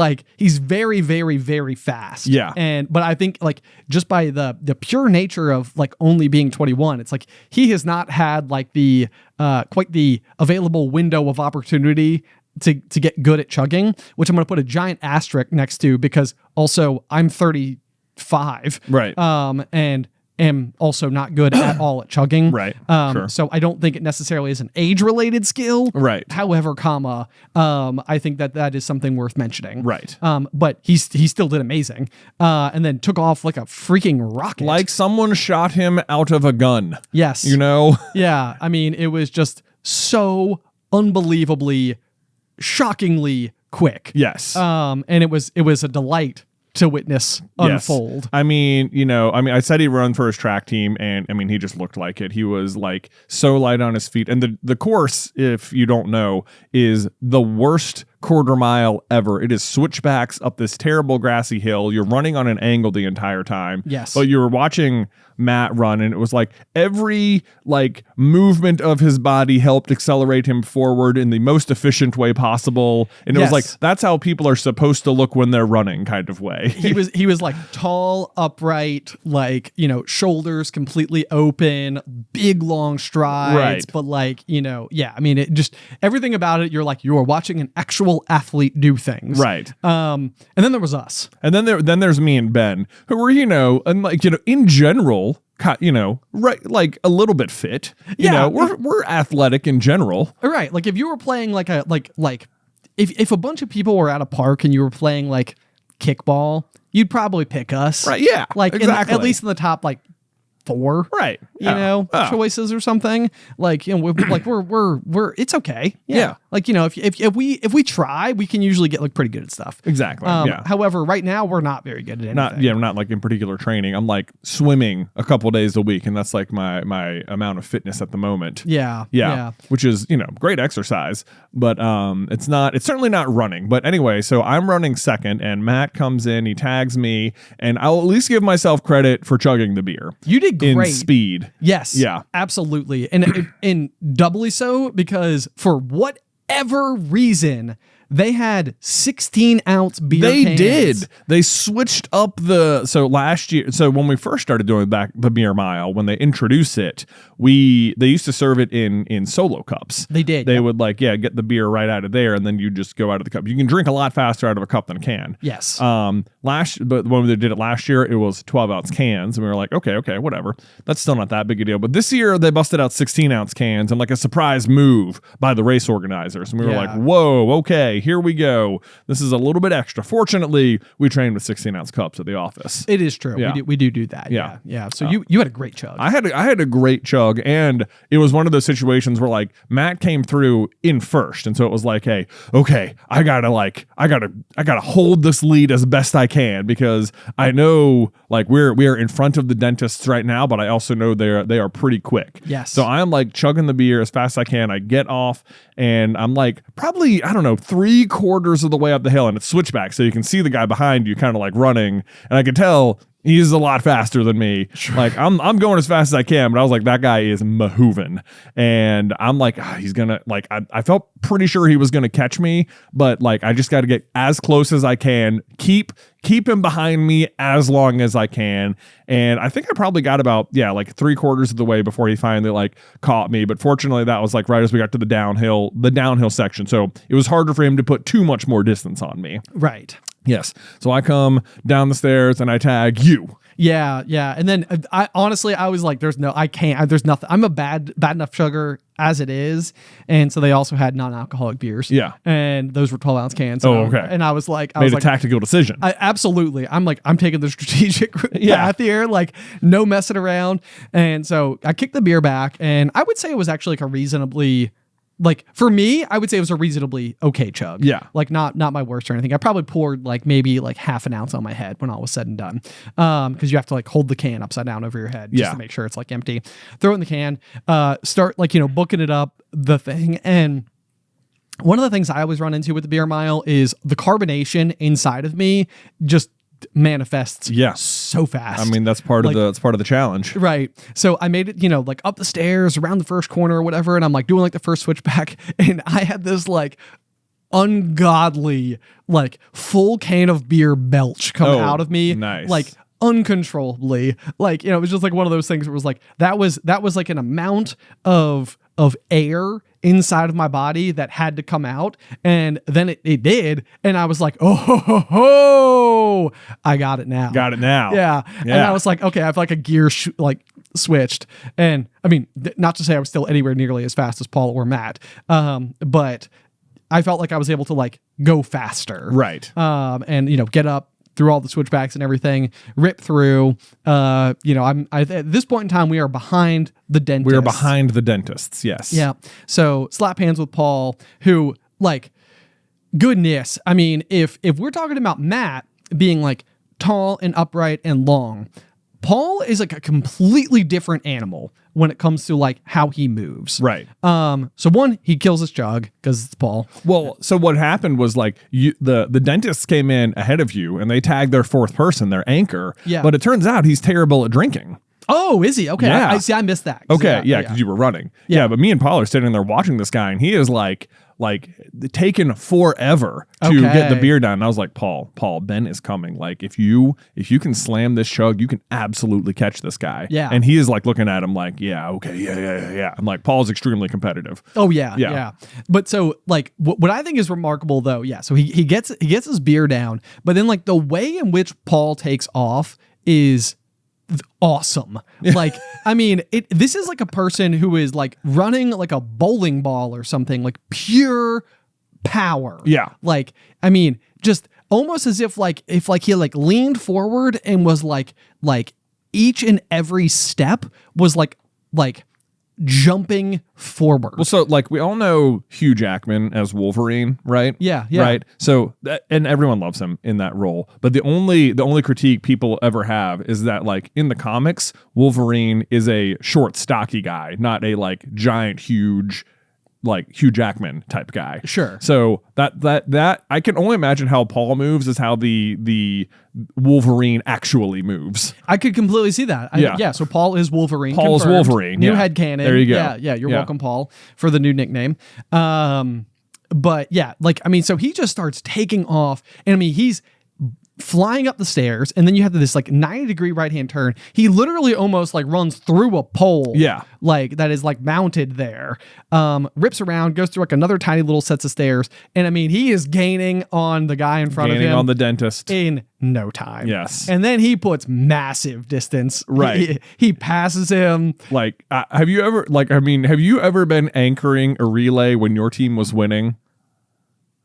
very, very, very fast. Yeah. But I think like just by the pure nature of like only being 21, it's like he has not had like the quite the available window of opportunity to get good at chugging, which I'm going to put a giant asterisk next to because also I'm 35. Right. And am also not good at all at chugging. Right. Sure. So I don't think it necessarily is an age-related skill. Right. However, I think that is something worth mentioning. Right. But he still did amazing. And then took off like a freaking rocket. Like someone shot him out of a gun. Yes. Yeah. I mean, it was just so unbelievably, shockingly quick. Yes. And it was a delight to witness unfold. Yes. I mean, I said he ran for his track team, and I mean, he just looked like it. He was like so light on his feet. And the course, if you don't know, is the worst quarter mile ever. It is switchbacks up this terrible grassy hill. You're running on an angle the entire time. Yes. But you were watching Matt run, and it was like every like movement of his body helped accelerate him forward in the most efficient way possible. And it was like, that's how people are supposed to look when they're running kind of way. He was like tall, upright, like, shoulders completely open, big long strides. Right. But like, I mean, it just, everything about it, you're like, you are watching an actual athlete do things. Right. And then there was us. And then there's me and Ben, who were, and like, in general, right, like a little bit fit. We're athletic in general. Right. Like if you were playing if a bunch of people were at a park and you were playing like kickball, you'd probably pick us. Right. Yeah. Like exactly. at least in the top like 4. Right. You know, choices or something. Like, you know, we're it's okay. Yeah. Like, you know, if we try, we can usually get like pretty good at stuff. Exactly. However, right now we're not very good at anything. Not like in particular training. I'm like swimming a couple days a week, and that's like my amount of fitness at the moment. Yeah. Which is, you know, great exercise, but it's certainly not running. But anyway, so I'm running second, and Matt comes in, he tags me, and I'll at least give myself credit for chugging the beer. You did great. In speed. Yes. Yeah. Absolutely. And doubly so because for whatever reason, they had 16-ounce beer cans. They did. They switched up last year. So when we first started doing the beer mile, when they introduced it, they used to serve it in solo cups. They did. They would get the beer right out of there, and then you just go out of the cup. You can drink a lot faster out of a cup than a can. Yes. But when they did it last year, it was 12-ounce cans, and we were like, okay, whatever. That's still not that big a deal. But this year they busted out 16-ounce cans, and like a surprise move by the race organizers, and we were like, whoa, okay. Here we go. This is a little bit extra. Fortunately, we trained with 16-ounce cups at the office. It is true. Yeah. We do that. Yeah. So you had a great chug. I had a great chug, and it was one of those situations where like Matt came through in first, and so it was like, hey, okay, I gotta hold this lead as best I can, because I know like we are in front of the dentists right now, but I also know they are pretty quick. Yes. So I'm like chugging the beer as fast as I can. I get off, and I'm like probably, I don't know, 3/4 of the way up the hill, and it's switchback, so you can see the guy behind you kind of like running, and I could tell he's a lot faster than me. Sure. Like I'm going as fast as I can, but I was like, that guy is mahoovin'. And I'm like, he's gonna like, I felt pretty sure he was gonna catch me, but like I just got to get as close as I can, keep him behind me as long as I can. And I think I probably got about like 3/4 of the way before he finally like caught me. But fortunately, that was like right as we got to the downhill section, so it was harder for him to put too much more distance on me. Right. Yes. So I come down the stairs and I tag you. Yeah. And then I was like, there's nothing. I'm a bad enough chugger as it is. And so they also had non-alcoholic beers. Yeah. And those were 12-ounce cans. Okay. And I was like, made a tactical decision. Absolutely. I'm like, I'm taking the strategic path here, like no messing around. And so I kicked the beer back, and I would say it was actually like a reasonably, like for me, I would say it was a reasonably okay chug. Yeah. Like not my worst or anything. I probably poured like maybe like half an ounce on my head when all was said and done. Cause you have to like hold the can upside down over your head just to make sure it's like empty. Throw it in the can, start like, you know, booking it up the thing. And one of the things I always run into with the beer mile is the carbonation inside of me just manifests so fast. I mean, that's part of the challenge. Right. So I made it, you know, like up the stairs around the first corner or whatever, and I'm like doing like the first switchback, and I had this like ungodly like full can of beer belch come out of me. Nice. Like uncontrollably. Like, you know, it was just like one of those things where it was like that was like an amount of air inside of my body that had to come out, and then it did, and I was like, oh, I got it now. Yeah. And I was like, okay, I have like a gear switched, and I mean, not to say I was still anywhere nearly as fast as Paul or Matt, but I felt like I was able to like go faster, right? And you know, get up through all the switchbacks and everything, rip through. You know, at this point in time, we are behind the dentist. We are behind the dentists, yes. Yeah. So slap hands with Paul, who like, goodness. I mean, if we're talking about Matt being like tall and upright and long, Paul is like a completely different animal when it comes to like how he moves. Right. So one, he kills his jug because it's Paul. Well, so what happened was like the dentists came in ahead of you, and they tagged their fourth person, their anchor. Yeah. But it turns out he's terrible at drinking. Oh, is he? Okay. Yeah. I missed that. Okay. Yeah. Because you were running. Yeah. But me and Paul are sitting there watching this guy, and he is like taking forever to get the beer down. And I was like, Paul, Ben is coming. Like if you can slam this chug, you can absolutely catch this guy. Yeah. And he is like looking at him like, yeah, okay, yeah. I'm like, Paul's extremely competitive. Oh yeah. But so like what I think is remarkable though, so he gets his beer down, but then like the way in which Paul takes off is awesome. Like, I mean, this is like a person who is like running like a bowling ball or something, like pure power. Yeah. Like, I mean, just almost as if he like leaned forward and was like each and every step was like jumping forward. Well, so like we all know Hugh Jackman as Wolverine, right? Yeah. Right. So and everyone loves him in that role. But the only critique people ever have is that like in the comics, Wolverine is a short, stocky guy, not a like giant, huge, like Hugh Jackman type guy. Sure. So that I can only imagine how Paul moves is how the Wolverine actually moves. I could completely see that. Yeah. So Paul is Wolverine. Paul is Wolverine. New headcanon. There you go. Yeah. You're welcome, Paul, for the new nickname. But yeah, like, I mean, so he just starts taking off, and I mean, he's flying up the stairs, and then you have this like 90-degree right-hand turn. He literally almost like runs through a pole. Yeah. Like that is like mounted there. Rips around, goes through like another tiny little sets of stairs. And I mean, he is gaining on the guy in front of him. Gaining on the dentist. In no time. Yes. And then he puts massive distance. Right. He passes him. Like, have you ever been anchoring a relay when your team was winning?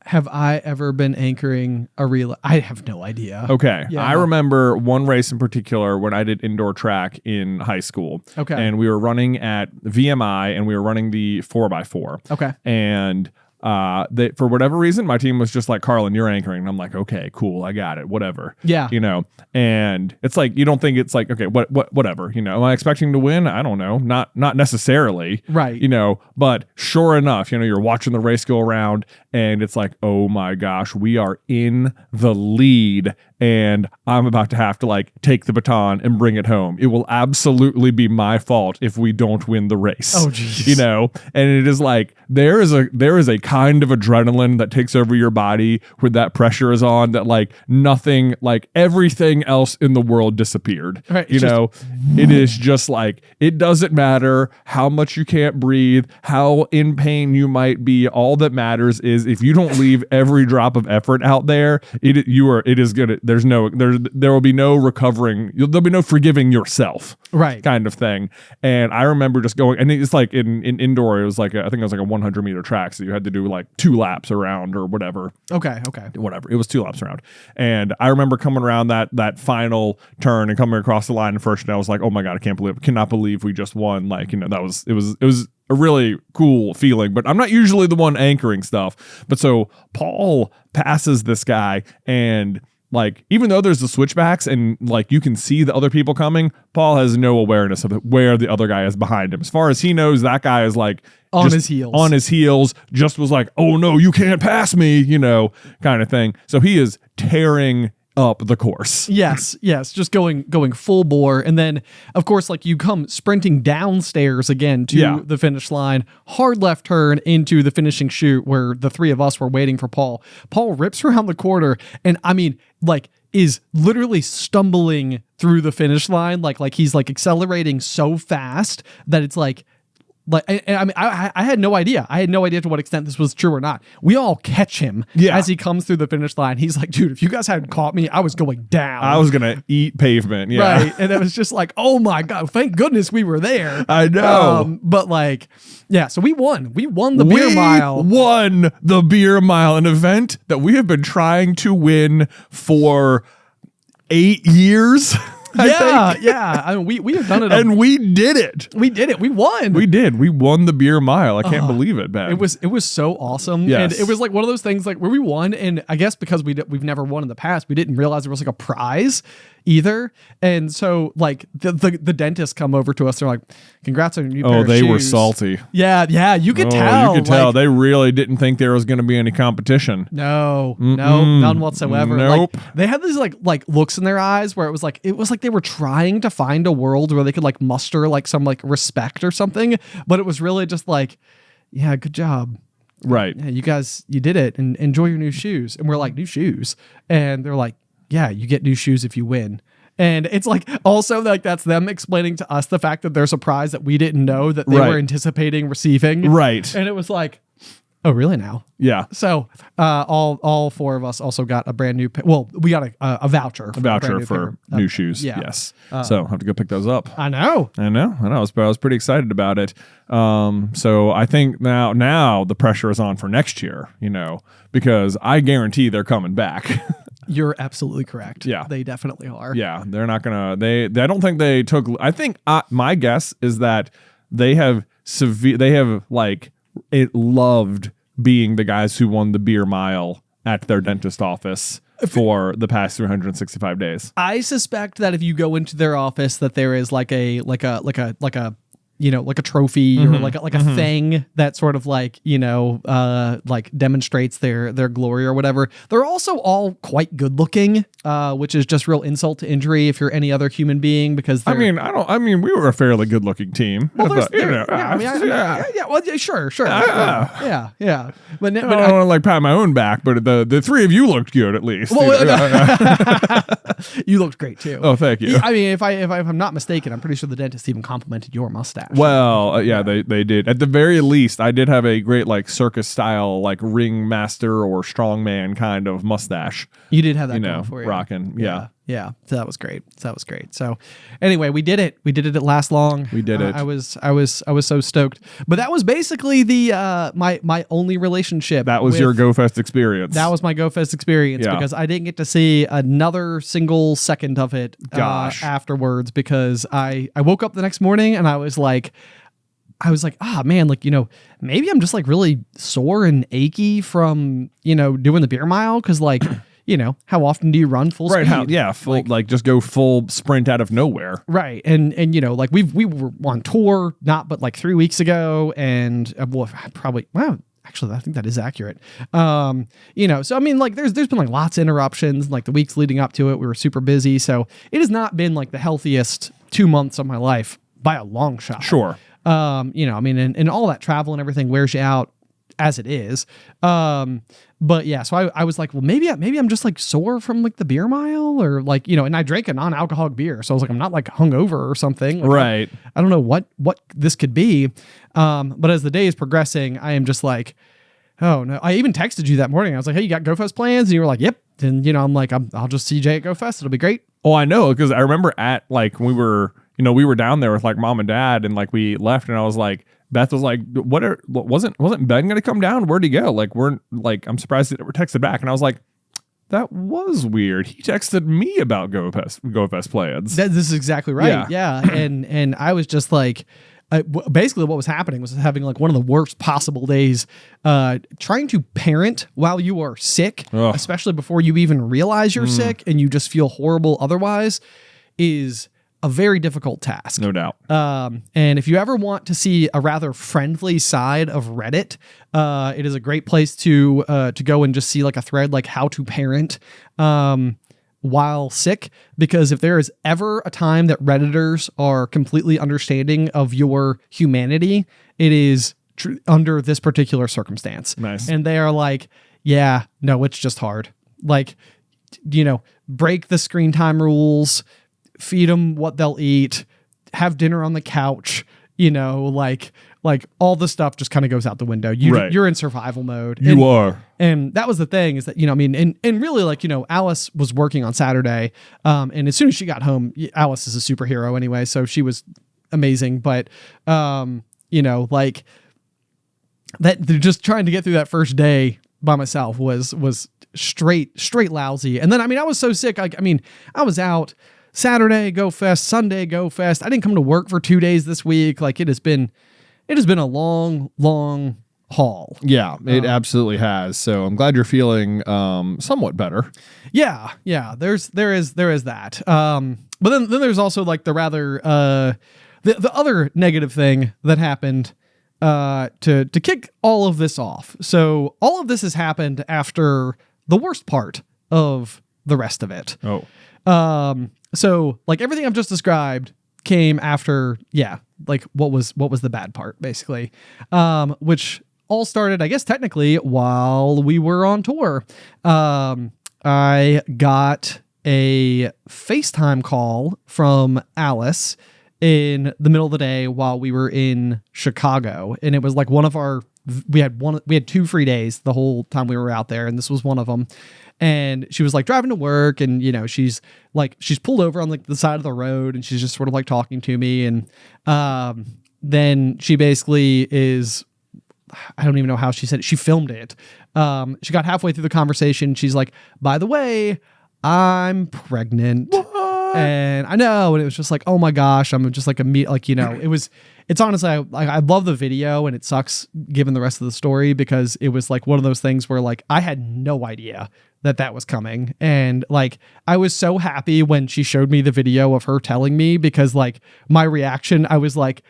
Have I ever been anchoring a relay? I have no idea. Okay. Yeah. I remember one race in particular when I did indoor track in high school. Okay. And we were running at VMI and we were running the 4x4. Okay. And for whatever reason, my team was just like, Carlin, you're anchoring. And I'm like, okay, cool. I got it. Whatever. Yeah. You know, and it's like, you don't think it's like, okay, whatever, you know, am I expecting to win? I don't know. Not necessarily. Right. You know, but sure enough, you know, you're watching the race go around and it's like, oh my gosh, we are in the lead and I'm about to have to like take the baton and bring it home. It will absolutely be my fault if we don't win the race. Oh, geez. You know, and it is like, there is a kind of adrenaline that takes over your body when that pressure is on that like nothing, like everything else in the world disappeared. Right, you know, it is just like, it doesn't matter how much you can't breathe, how in pain you might be. All that matters is if you don't leave every drop of effort out there, there will be no recovering. There'll be no forgiving yourself. Right. Kind of thing. And I remember just going, and it's like in indoor, it was like, I think it was like a 100-meter track. So you had to do like 2 laps around or whatever. Okay. Whatever. It was 2 laps around. And I remember coming around that final turn and coming across the line first. And I was like, oh my God, cannot believe we just won. Like, you know, it was a really cool feeling, but I'm not usually the one anchoring stuff. But so Paul passes this guy and like, even though there's the switchbacks and like you can see the other people coming, Paul has no awareness of where the other guy is behind him. As far as he knows, that guy is like on his heels, just was like, oh no, you can't pass me, you know, kind of thing. So he is tearing up the course. Yes, just going full bore. And then of course, like you come sprinting downstairs again to the finish line, hard left turn into the finishing chute where the three of us were waiting for Paul. Paul rips around the corner and I mean, like is literally stumbling through the finish line. Like he's like accelerating so fast that it's like I mean, I had no idea. I had no idea to what extent this was true or not. We all catch him as he comes through the finish line. He's like, dude, if you guys hadn't caught me, I was going down. I was going to eat pavement. Yeah. Right. And it was just like, oh my God, thank goodness we were there. I know. But like, yeah, so we won. We won the beer mile. We won the beer mile, an event that we have been trying to win for 8 years. Yeah. I mean, we have done it. And we did it. We did it. We won. We did. We won the beer mile. I can't believe it, man. It was so awesome. Yes. And it was like one of those things like where we won. And I guess because we've never won in the past, we didn't realize there was like a prize either. And so like the dentists come over to us. They're like, congrats on your new pair of shoes. Oh, they were salty. Yeah. You could tell. You could tell. They really didn't think there was going to be any competition. No, none whatsoever. Nope. Like, they had these like looks in their eyes where it was like they were trying to find a world where they could like muster like some like respect or something, but it was really just like, yeah, good job. Right. Yeah, you guys, you did it, and enjoy your new shoes. And we're like, new shoes? And they're like, yeah, you get new shoes if you win. And it's like also like that's them explaining to us the fact that there's a prize that we didn't know that they were anticipating receiving. Right. And it was like, oh, really now? Yeah. So all 4 of us also got a brand new we got a voucher. A voucher for new shoes. Yeah. Yes. So I'll have to go pick those up. I know. I was pretty excited about it. So I think now the pressure is on for next year, you know, because I guarantee they're coming back. You're absolutely correct. Yeah. They definitely are. Yeah. They're not going to, I don't think they took, I think my guess is that they have it loved being the guys who won the beer mile at their dentist office for the past 365 days. I suspect that if you go into their office, that there is like a trophy or like a thing that sort of like demonstrates their glory or whatever. They're also all quite good looking, which is just real insult to injury if you're any other human being, because we were a fairly good looking team. Well, sure. Yeah. But I don't want to pat my own back, but the three of you looked good at least. Well, you looked great too. Oh, thank you. I mean, if I'm not mistaken, I'm pretty sure the dentist even complimented your mustache. Well, they did. At the very least, I did have a great like circus style like ring master or strongman kind of mustache. You did have that going for you. Rocking. Yeah. So that was great. So anyway, we did it. We did it at last long. We did it. I was so stoked. But that was basically the my only relationship. That was your GoFest experience. That was my GoFest experience because I didn't get to see another single second of it afterwards, because I woke up the next morning and I was like, man, maybe I'm just like really sore and achy from, doing the beer mile. Cause like, how often do you run full speed? Just go full sprint out of nowhere. Right. And we were on tour, but like 3 weeks ago, and actually, I think that is accurate. So I mean, like there's been like lots of interruptions, like the weeks leading up to it, we were super busy. So it has not been like the healthiest 2 months of my life by a long shot. Sure. And all that travel and everything wears you out as it is. But yeah, so I was like, well, maybe I'm just like sore from like the beer mile, or like, and I drank a non-alcoholic beer. So I was like, I'm not like hungover or something. Like, right. I don't know what this could be. But as the day is progressing, I am just like, oh no. I even texted you that morning. I was like, hey, you got GoFest plans? And you were like, yep. And I'm like, I'll just see Jay at GoFest. It'll be great. Oh, I know. Cause I remember at like, we were down there with like mom and dad, and like we left, and I was like, Beth was like, wasn't Ben going to come down? Where'd he go? Like, I'm surprised he never texted back. And I was like, that was weird. He texted me about GoFest plans. This is exactly right. Yeah. And I was just like, basically what was happening was having like one of the worst possible days, trying to parent while you are sick, especially before you even realize you're sick and you just feel horrible otherwise, is a very difficult task. No doubt. And if you ever want to see a rather friendly side of Reddit, it is a great place to go and just see like a thread, like how to parent while sick. Because if there is ever a time that Redditors are completely understanding of your humanity, it is under this particular circumstance. Nice. And they are like, yeah, no, it's just hard. Like, break the screen time rules, feed them what they'll eat, have dinner on the couch, like all the stuff just kind of goes out the window. You're in survival mode. You are. And that was the thing, is that, and really, like, Alice was working on Saturday. And as soon as she got home, Alice is a superhero anyway, so she was amazing. But, like that, just trying to get through that first day by myself was straight lousy. And then, I was so sick. I was out Saturday, GoFest, Sunday, GoFest. I didn't come to work for 2 days this week. Like, it has been a long haul. Yeah, it absolutely has. So I'm glad you're feeling somewhat better. Yeah. There is that. But then there's also like the rather the other negative thing that happened to kick all of this off. So all of this has happened after the worst part of the rest of it. Oh. So like everything I've just described came after, like what was the bad part, basically, which all started, I guess, technically while we were on tour. I got a FaceTime call from Alice in the middle of the day while we were in Chicago. And it was like we had 2 free days the whole time we were out there, and this was one of them. And she was like driving to work, and she's pulled over on like the side of the road, and she's just sort of like talking to me. And then she basically is, I don't even know how she said it. She filmed it. She got halfway through the conversation. She's like, by the way, I'm pregnant. What? And I know, and it was just like, oh my gosh, I'm just like it's honestly, I love the video, and it sucks given the rest of the story, because it was like one of those things where like I had no idea that was coming. And like, I was so happy when she showed me the video of her telling me, because like my reaction, I was like,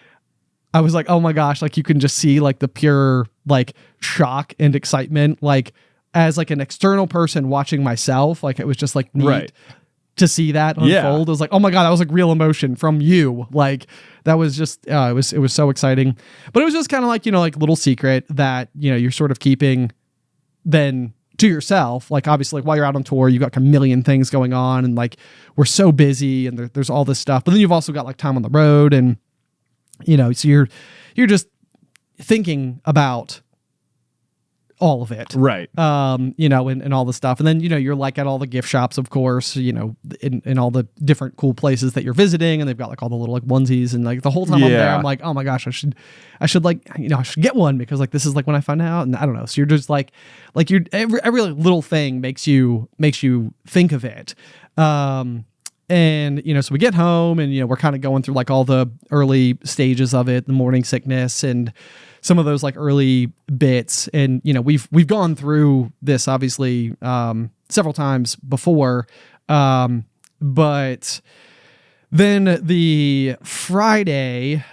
oh my gosh, like you can just see like the pure like shock and excitement, like as like an external person watching myself, like it was just like neat to see that unfold. Yeah. It was like, oh my God, that was like real emotion from you. Like that was just, it was so exciting. But it was just kind of like, like little secret that, you're sort of keeping then to yourself. Like obviously, like while you're out on tour, you've got a million things going on, and like we're so busy, and there's all this stuff. But then you've also got like time on the road, and so you're just thinking about all of it. Right. And all the stuff. And then, you're like at all the gift shops, of course, in all the different cool places that you're visiting, and they've got like all the little like onesies, and like the whole time I'm there, I'm like, oh my gosh, I should like, I should get one, because like, this is like when I find out, and I don't know. So you're just like you're every like, little thing makes you think of it. And, so we get home, and, we're kind of going through like all the early stages of it, the morning sickness and some of those like early bits. And, we've gone through this obviously, several times before. But then the Friday,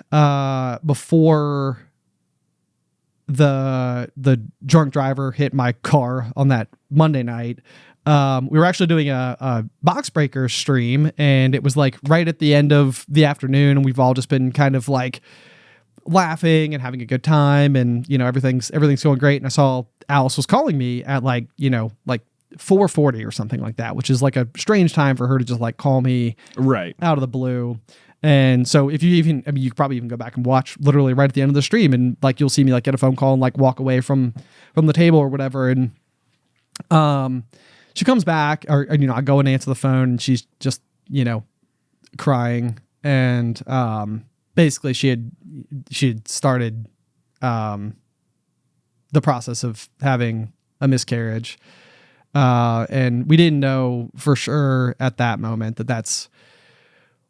before the drunk driver hit my car on that Monday night, we were actually doing a box breaker stream, and it was like right at the end of the afternoon, and we've all just been kind of like laughing and having a good time, and everything's going great. And I saw Alice was calling me at like 4:40 or something like that, which is like a strange time for her to just like call me right out of the blue. And so if you you could probably even go back and watch literally right at the end of the stream, and like you'll see me like get a phone call and like walk away from the table or whatever. And she comes back, or I go and answer the phone, and she's just crying. And basically she had started the process of having a miscarriage, and we didn't know for sure at that moment that that's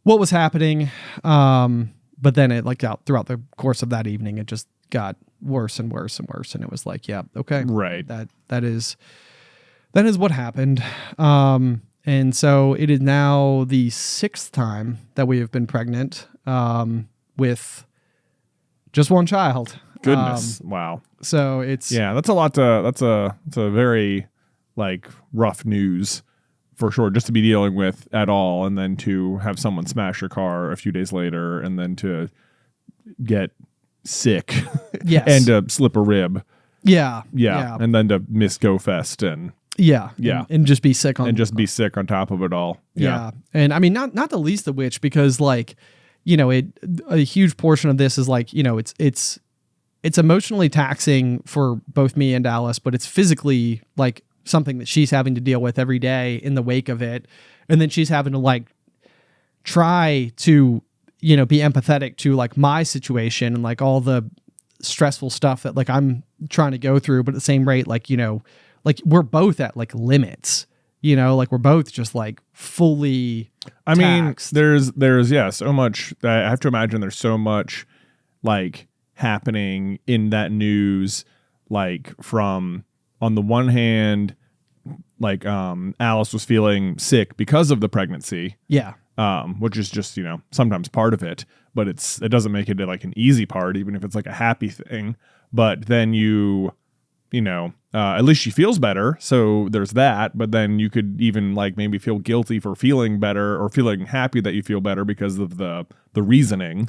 what was happening. But then it like throughout the course of that evening, it just got worse and worse and worse, and it was like, yeah, okay, right, that is what happened. And so it is now the 6th time that we have been pregnant, with just one child. Goodness. Wow. So it's, that's a lot that's a very like rough news for sure, just to be dealing with at all. And then to have someone smash your car a few days later, and then to get sick yes. and to slip a rib. Yeah. And then to miss Go Fest and and just be sick be sick on top of it all. Yeah. And I mean, not the least of which, because like, a huge portion of this is like, it's emotionally taxing for both me and Alice, but it's physically like something that she's having to deal with every day in the wake of it. And then she's having to like try to, be empathetic to like my situation and like all the stressful stuff that like I'm trying to go through. But at the same rate, like, like we're both at like limits, like we're both just like fully taxed. There's so much. I have to imagine there's so much like happening in that news, like from on the one hand, like Alice was feeling sick because of the pregnancy. Yeah. Which is just, sometimes part of it, but it doesn't make it like an easy part, even if it's like a happy thing. But then at least she feels better. So there's that. But then you could even like maybe feel guilty for feeling better, or feeling happy that you feel better because of the reasoning.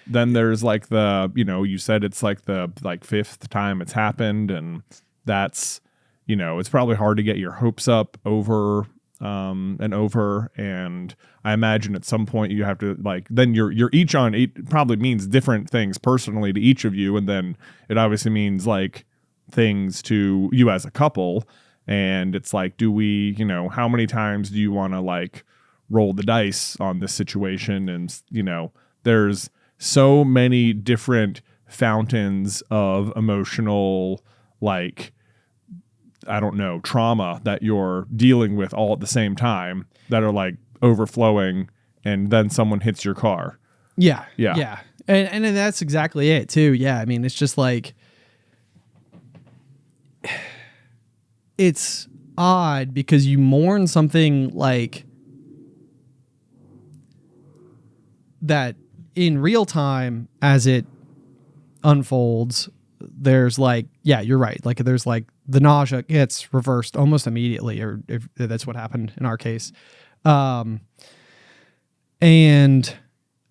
Then there's like you said it's like the 5th time it's happened, and that's, it's probably hard to get your hopes up over and over. And I imagine at some point you have to like, then you're each on, it probably means different things personally to each of you. And then it obviously means like things to you as a couple. And it's like, do we, how many times do you want to like roll the dice on this situation? And, there's so many different fountains of emotional, like I don't know, trauma that you're dealing with all at the same time that are like overflowing, and then someone hits your car. Yeah. Yeah. Yeah. And that's exactly it too. Yeah. I mean, it's just like, it's odd because you mourn something like that in real time as it unfolds. There's like, yeah, you're right. Like there's like the nausea gets reversed almost immediately, or if that's what happened in our case. And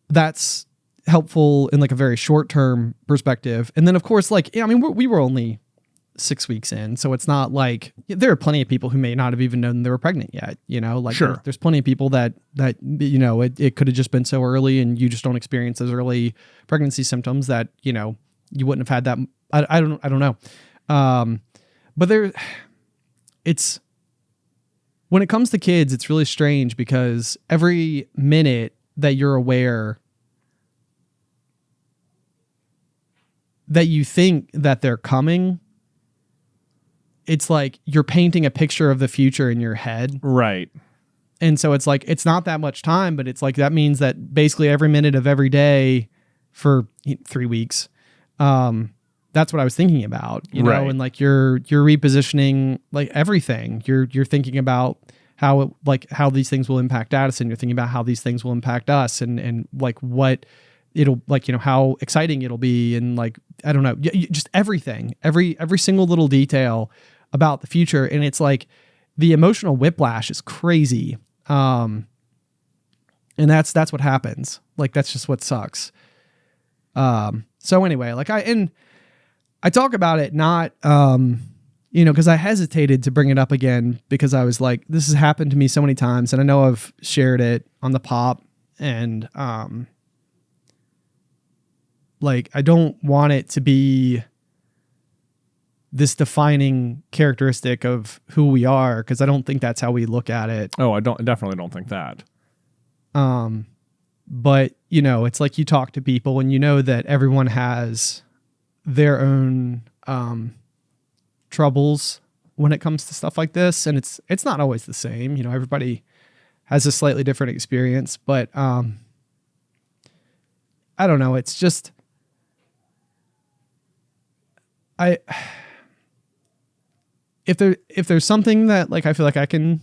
that's helpful in like a very short term perspective. And then of course, like, I mean, we were only 6 weeks in, so it's not like there are plenty of people who may not have even known they were pregnant yet, like sure. there's plenty of people that it could have just been so early and you just don't experience those early pregnancy symptoms that you wouldn't have had that. I don't know. But it's when it comes to kids, it's really strange because every minute that you're aware that you think that they're coming, it's like you're painting a picture of the future in your head. Right. And so it's like, it's not that much time, but it's like, that means that basically every minute of every day for 3 weeks, that's what I was thinking about, right. And like you're repositioning like everything. You're thinking about how these things will impact Addison. You're thinking about how these things will impact us and like what it'll like, how exciting it'll be. And like, I don't know, just everything, every single little detail about the future. And it's like the emotional whiplash is crazy. And that's what happens. Like, that's just what sucks. So anyway, like I talk about it, not, cause I hesitated to bring it up again because I was like, this has happened to me so many times. And I know I've shared it on the pop and, like, I don't want it to be this defining characteristic of who we are, because I don't think that's how we look at it. Oh, I definitely don't think that. But, it's like you talk to people and you know that everyone has their own troubles when it comes to stuff like this. And it's not always the same. Everybody has a slightly different experience. But I don't know. It's just... if there's something that like I feel like I can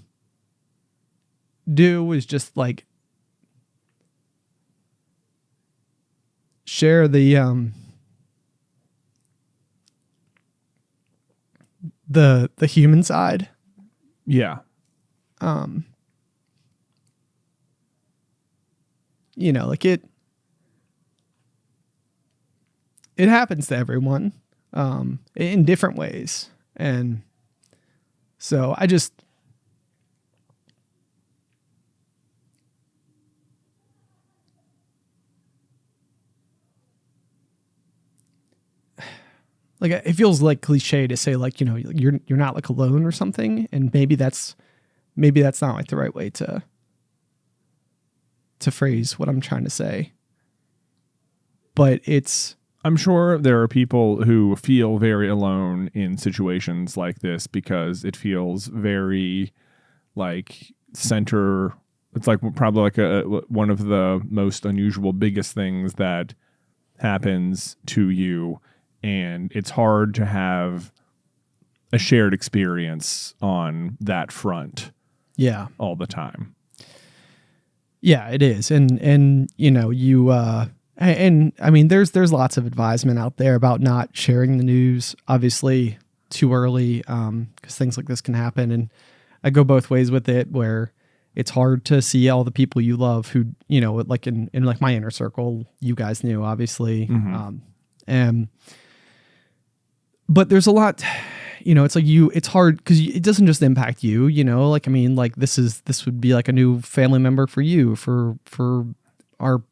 do is just like share the human side. Yeah. Like it happens to everyone. In different ways. And so I just, like, it feels like cliche to say like, you're not like alone or something. And maybe that's not like the right way to phrase what I'm trying to say, but I'm sure there are people who feel very alone in situations like this because it feels very like center. It's like probably like one of the most unusual, biggest things that happens to you. And it's hard to have a shared experience on that front. Yeah. All the time. Yeah, it is. And and I mean, there's lots of advisement out there about not sharing the news, obviously too early, because things like this can happen. And I go both ways with it, where it's hard to see all the people you love who, like in like my inner circle, you guys knew, obviously. Mm-hmm. But there's a lot, it's like it's hard because it doesn't just impact you, like, I mean, like this would be like a new family member for you, for our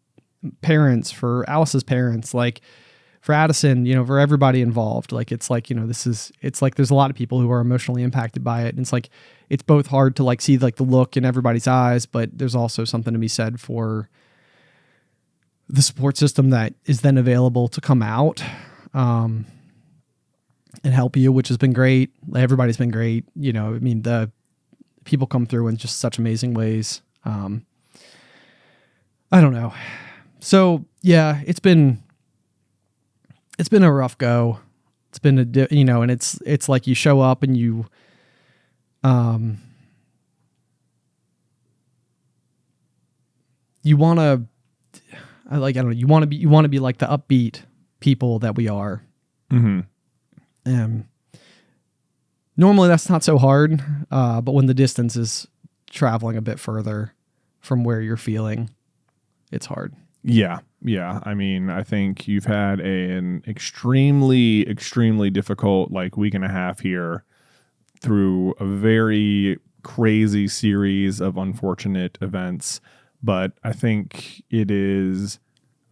parents, for Alice's parents, like for Addison, for everybody involved. Like, it's like, it's like there's a lot of people who are emotionally impacted by it. And it's like, it's both hard to like see like the look in everybody's eyes, but there's also something to be said for the support system that is then available to come out. and help you, which has been great. Everybody's been great. You know, I mean, the people come through in just such amazing ways. I don't know. So yeah, it's been a rough go. It's been and it's like you show up and you want to, you want to be like the upbeat people that we are. Mm-hmm. Normally that's not so hard. But when the distance is traveling a bit further from where you're feeling, it's hard. Yeah. Yeah. I mean, I think you've had an extremely, extremely difficult week and a half here through a very crazy series of unfortunate events. But I think it is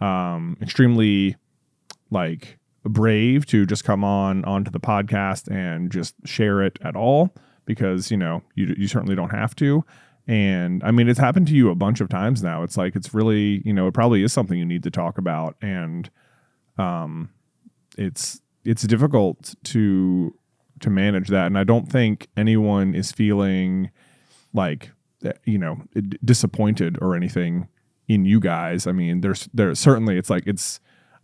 extremely brave to just come onto the podcast and just share it at all, because you certainly don't have to. And I mean, it's happened to you a bunch of times now. It's it's really, it probably is something you need to talk about. And it's difficult to manage that. And I don't think anyone is feeling disappointed or anything in you guys. I mean, there's certainly,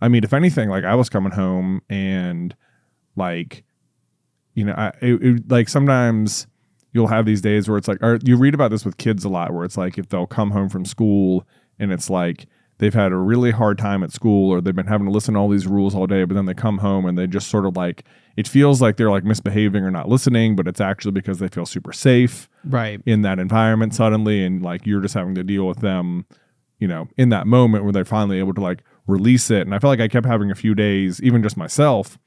I mean, if anything, I was coming home and sometimes you'll have these days where it's or you read about this with kids a lot, where it's if they'll come home from school and it's they've had a really hard time at school, or they've been having to listen to all these rules all day, but then they come home and they just sort of it feels like they're misbehaving or not listening, but it's actually because they feel super safe in that environment suddenly. And you're just having to deal with them, in that moment where they're finally able to release it. And I feel I kept having a few days, even just myself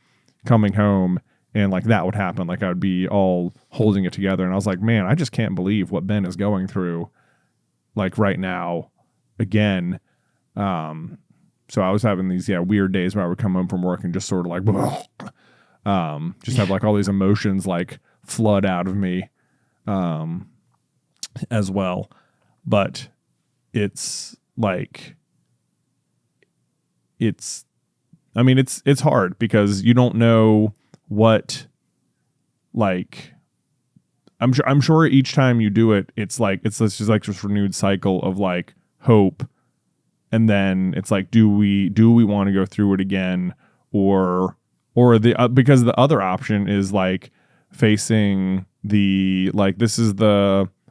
coming home, and that would happen. I would be all holding it together. And I was man, I just can't believe what Ben is going through right now again. So I was having these, weird days where I would come home from work and just sort of just have all these emotions flood out of me, as well. But it's it's hard because you don't know what, I'm sure each time you do it, it's just this renewed cycle of hope. And then it's do we want to go through it again, or because the other option is facing the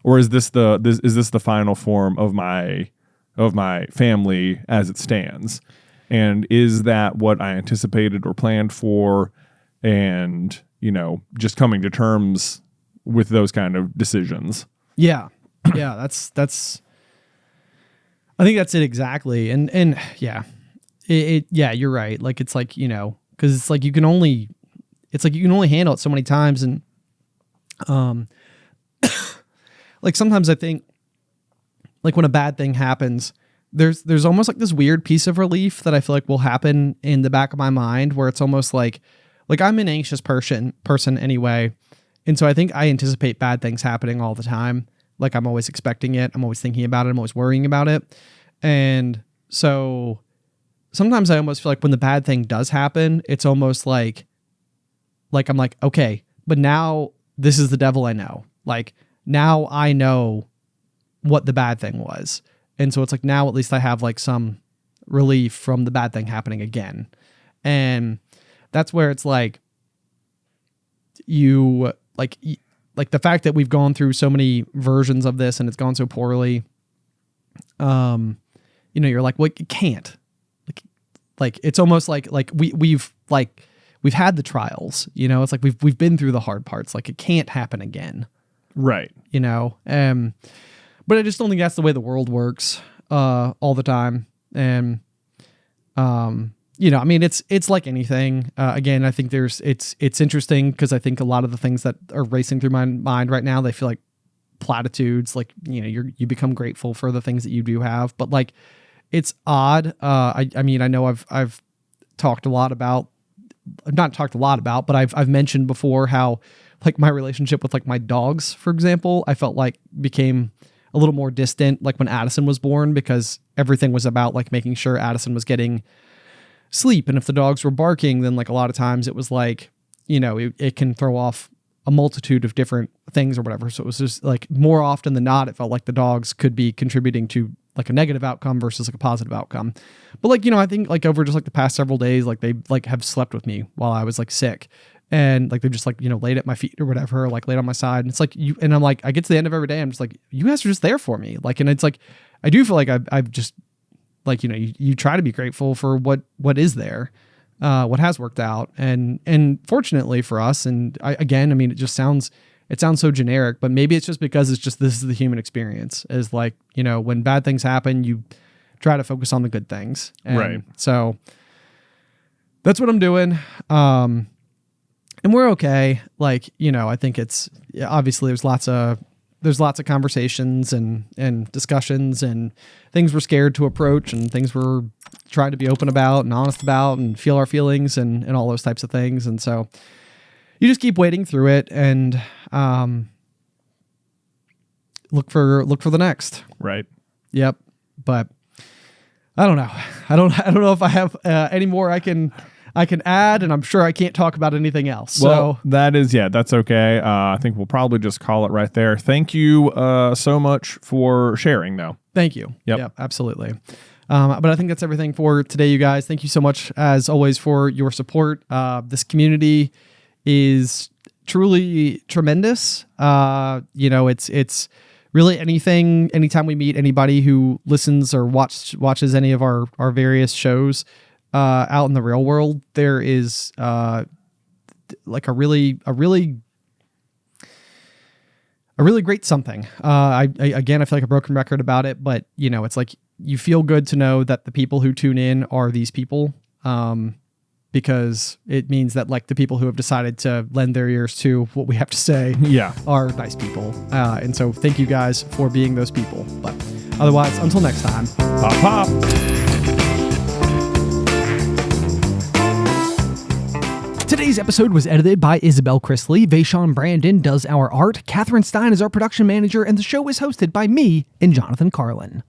is this the final form of my family as it stands, and is that what I anticipated or planned for, and just coming to terms with those kind of decisions. Yeah that's I think that's it exactly. And yeah, you're right. It's because it's you can only handle it so many times. And sometimes I think when a bad thing happens, there's almost this weird piece of relief that I feel will happen in the back of my mind, where it's almost like I'm an anxious person anyway. And so I think I anticipate bad things happening all the time. I'm always expecting it. I'm always thinking about it. I'm always worrying about it. And so sometimes I almost feel when the bad thing does happen, it's almost I'm okay, but now this is the devil I know. Now I know what the bad thing was. And so it's now at least I have some relief from the bad thing happening again. And that's where it's you the fact that we've gone through so many versions of this and it's gone so poorly, you're well, it can't, it's almost we've had the trials, it's we've been through the hard parts. It can't happen again. Right. But I just don't think that's the way the world works, all the time. And, it's like anything. Again, I think it's interesting because I think a lot of the things that are racing through my mind right now, they feel like platitudes. You become grateful for the things that you do have, but it's odd. I know I've talked a lot about, not talked a lot about, but I've mentioned before how my relationship with my dogs, for example, I felt became a little more distant when Addison was born, because everything was about making sure Addison was getting sleep. And if the dogs were barking, then a lot of times it was it can throw off a multitude of different things or whatever. So it was just like more often than not, it felt like the dogs could be contributing to like a negative outcome versus like a positive outcome. But like, I think like over just like the past several days, like they like have slept with me while I was like sick. And like, they've just like, laid at my feet or whatever, or like laid on my side. And it's like, and I'm like, I get to the end of every day, I'm just like, you guys are just there for me. Like, and it's like, I do feel like I've just like, you try to be grateful for what is there, what has worked out. And fortunately for us, and it sounds so generic, but maybe it's just because this is the human experience, is like, when bad things happen, you try to focus on the good things. And right. So that's what I'm doing. And we're okay. Like, I think it's obviously there's lots of conversations and discussions and things we're scared to approach and things we're trying to be open about and honest about and feel our feelings and all those types of things. And so you just keep wading through it and look for the next. Right. Yep. But I don't know. I don't know if I have any more I can add, and I'm sure I can't talk about anything else. Well, so that's okay. I think we'll probably just call it right there. Thank you so much for sharing, though. Thank you. Yep, absolutely. But I think that's everything for today, you guys. Thank you so much, as always, for your support. This community is truly tremendous. It's really anytime we meet anybody who listens or watches any of our various shows out in the real world, there is like a really great something. I feel like a broken record about it, but it's like you feel good to know that the people who tune in are these people, because it means that like the people who have decided to lend their ears to what we have to say are nice people. And so thank you guys for being those people. But otherwise, until next time, pop pop. Today's episode was edited by Isybelle Christley. Vaishon Brandon does our art. Catherine Stein is our production manager, and the show is hosted by me and Jonathan Carlin.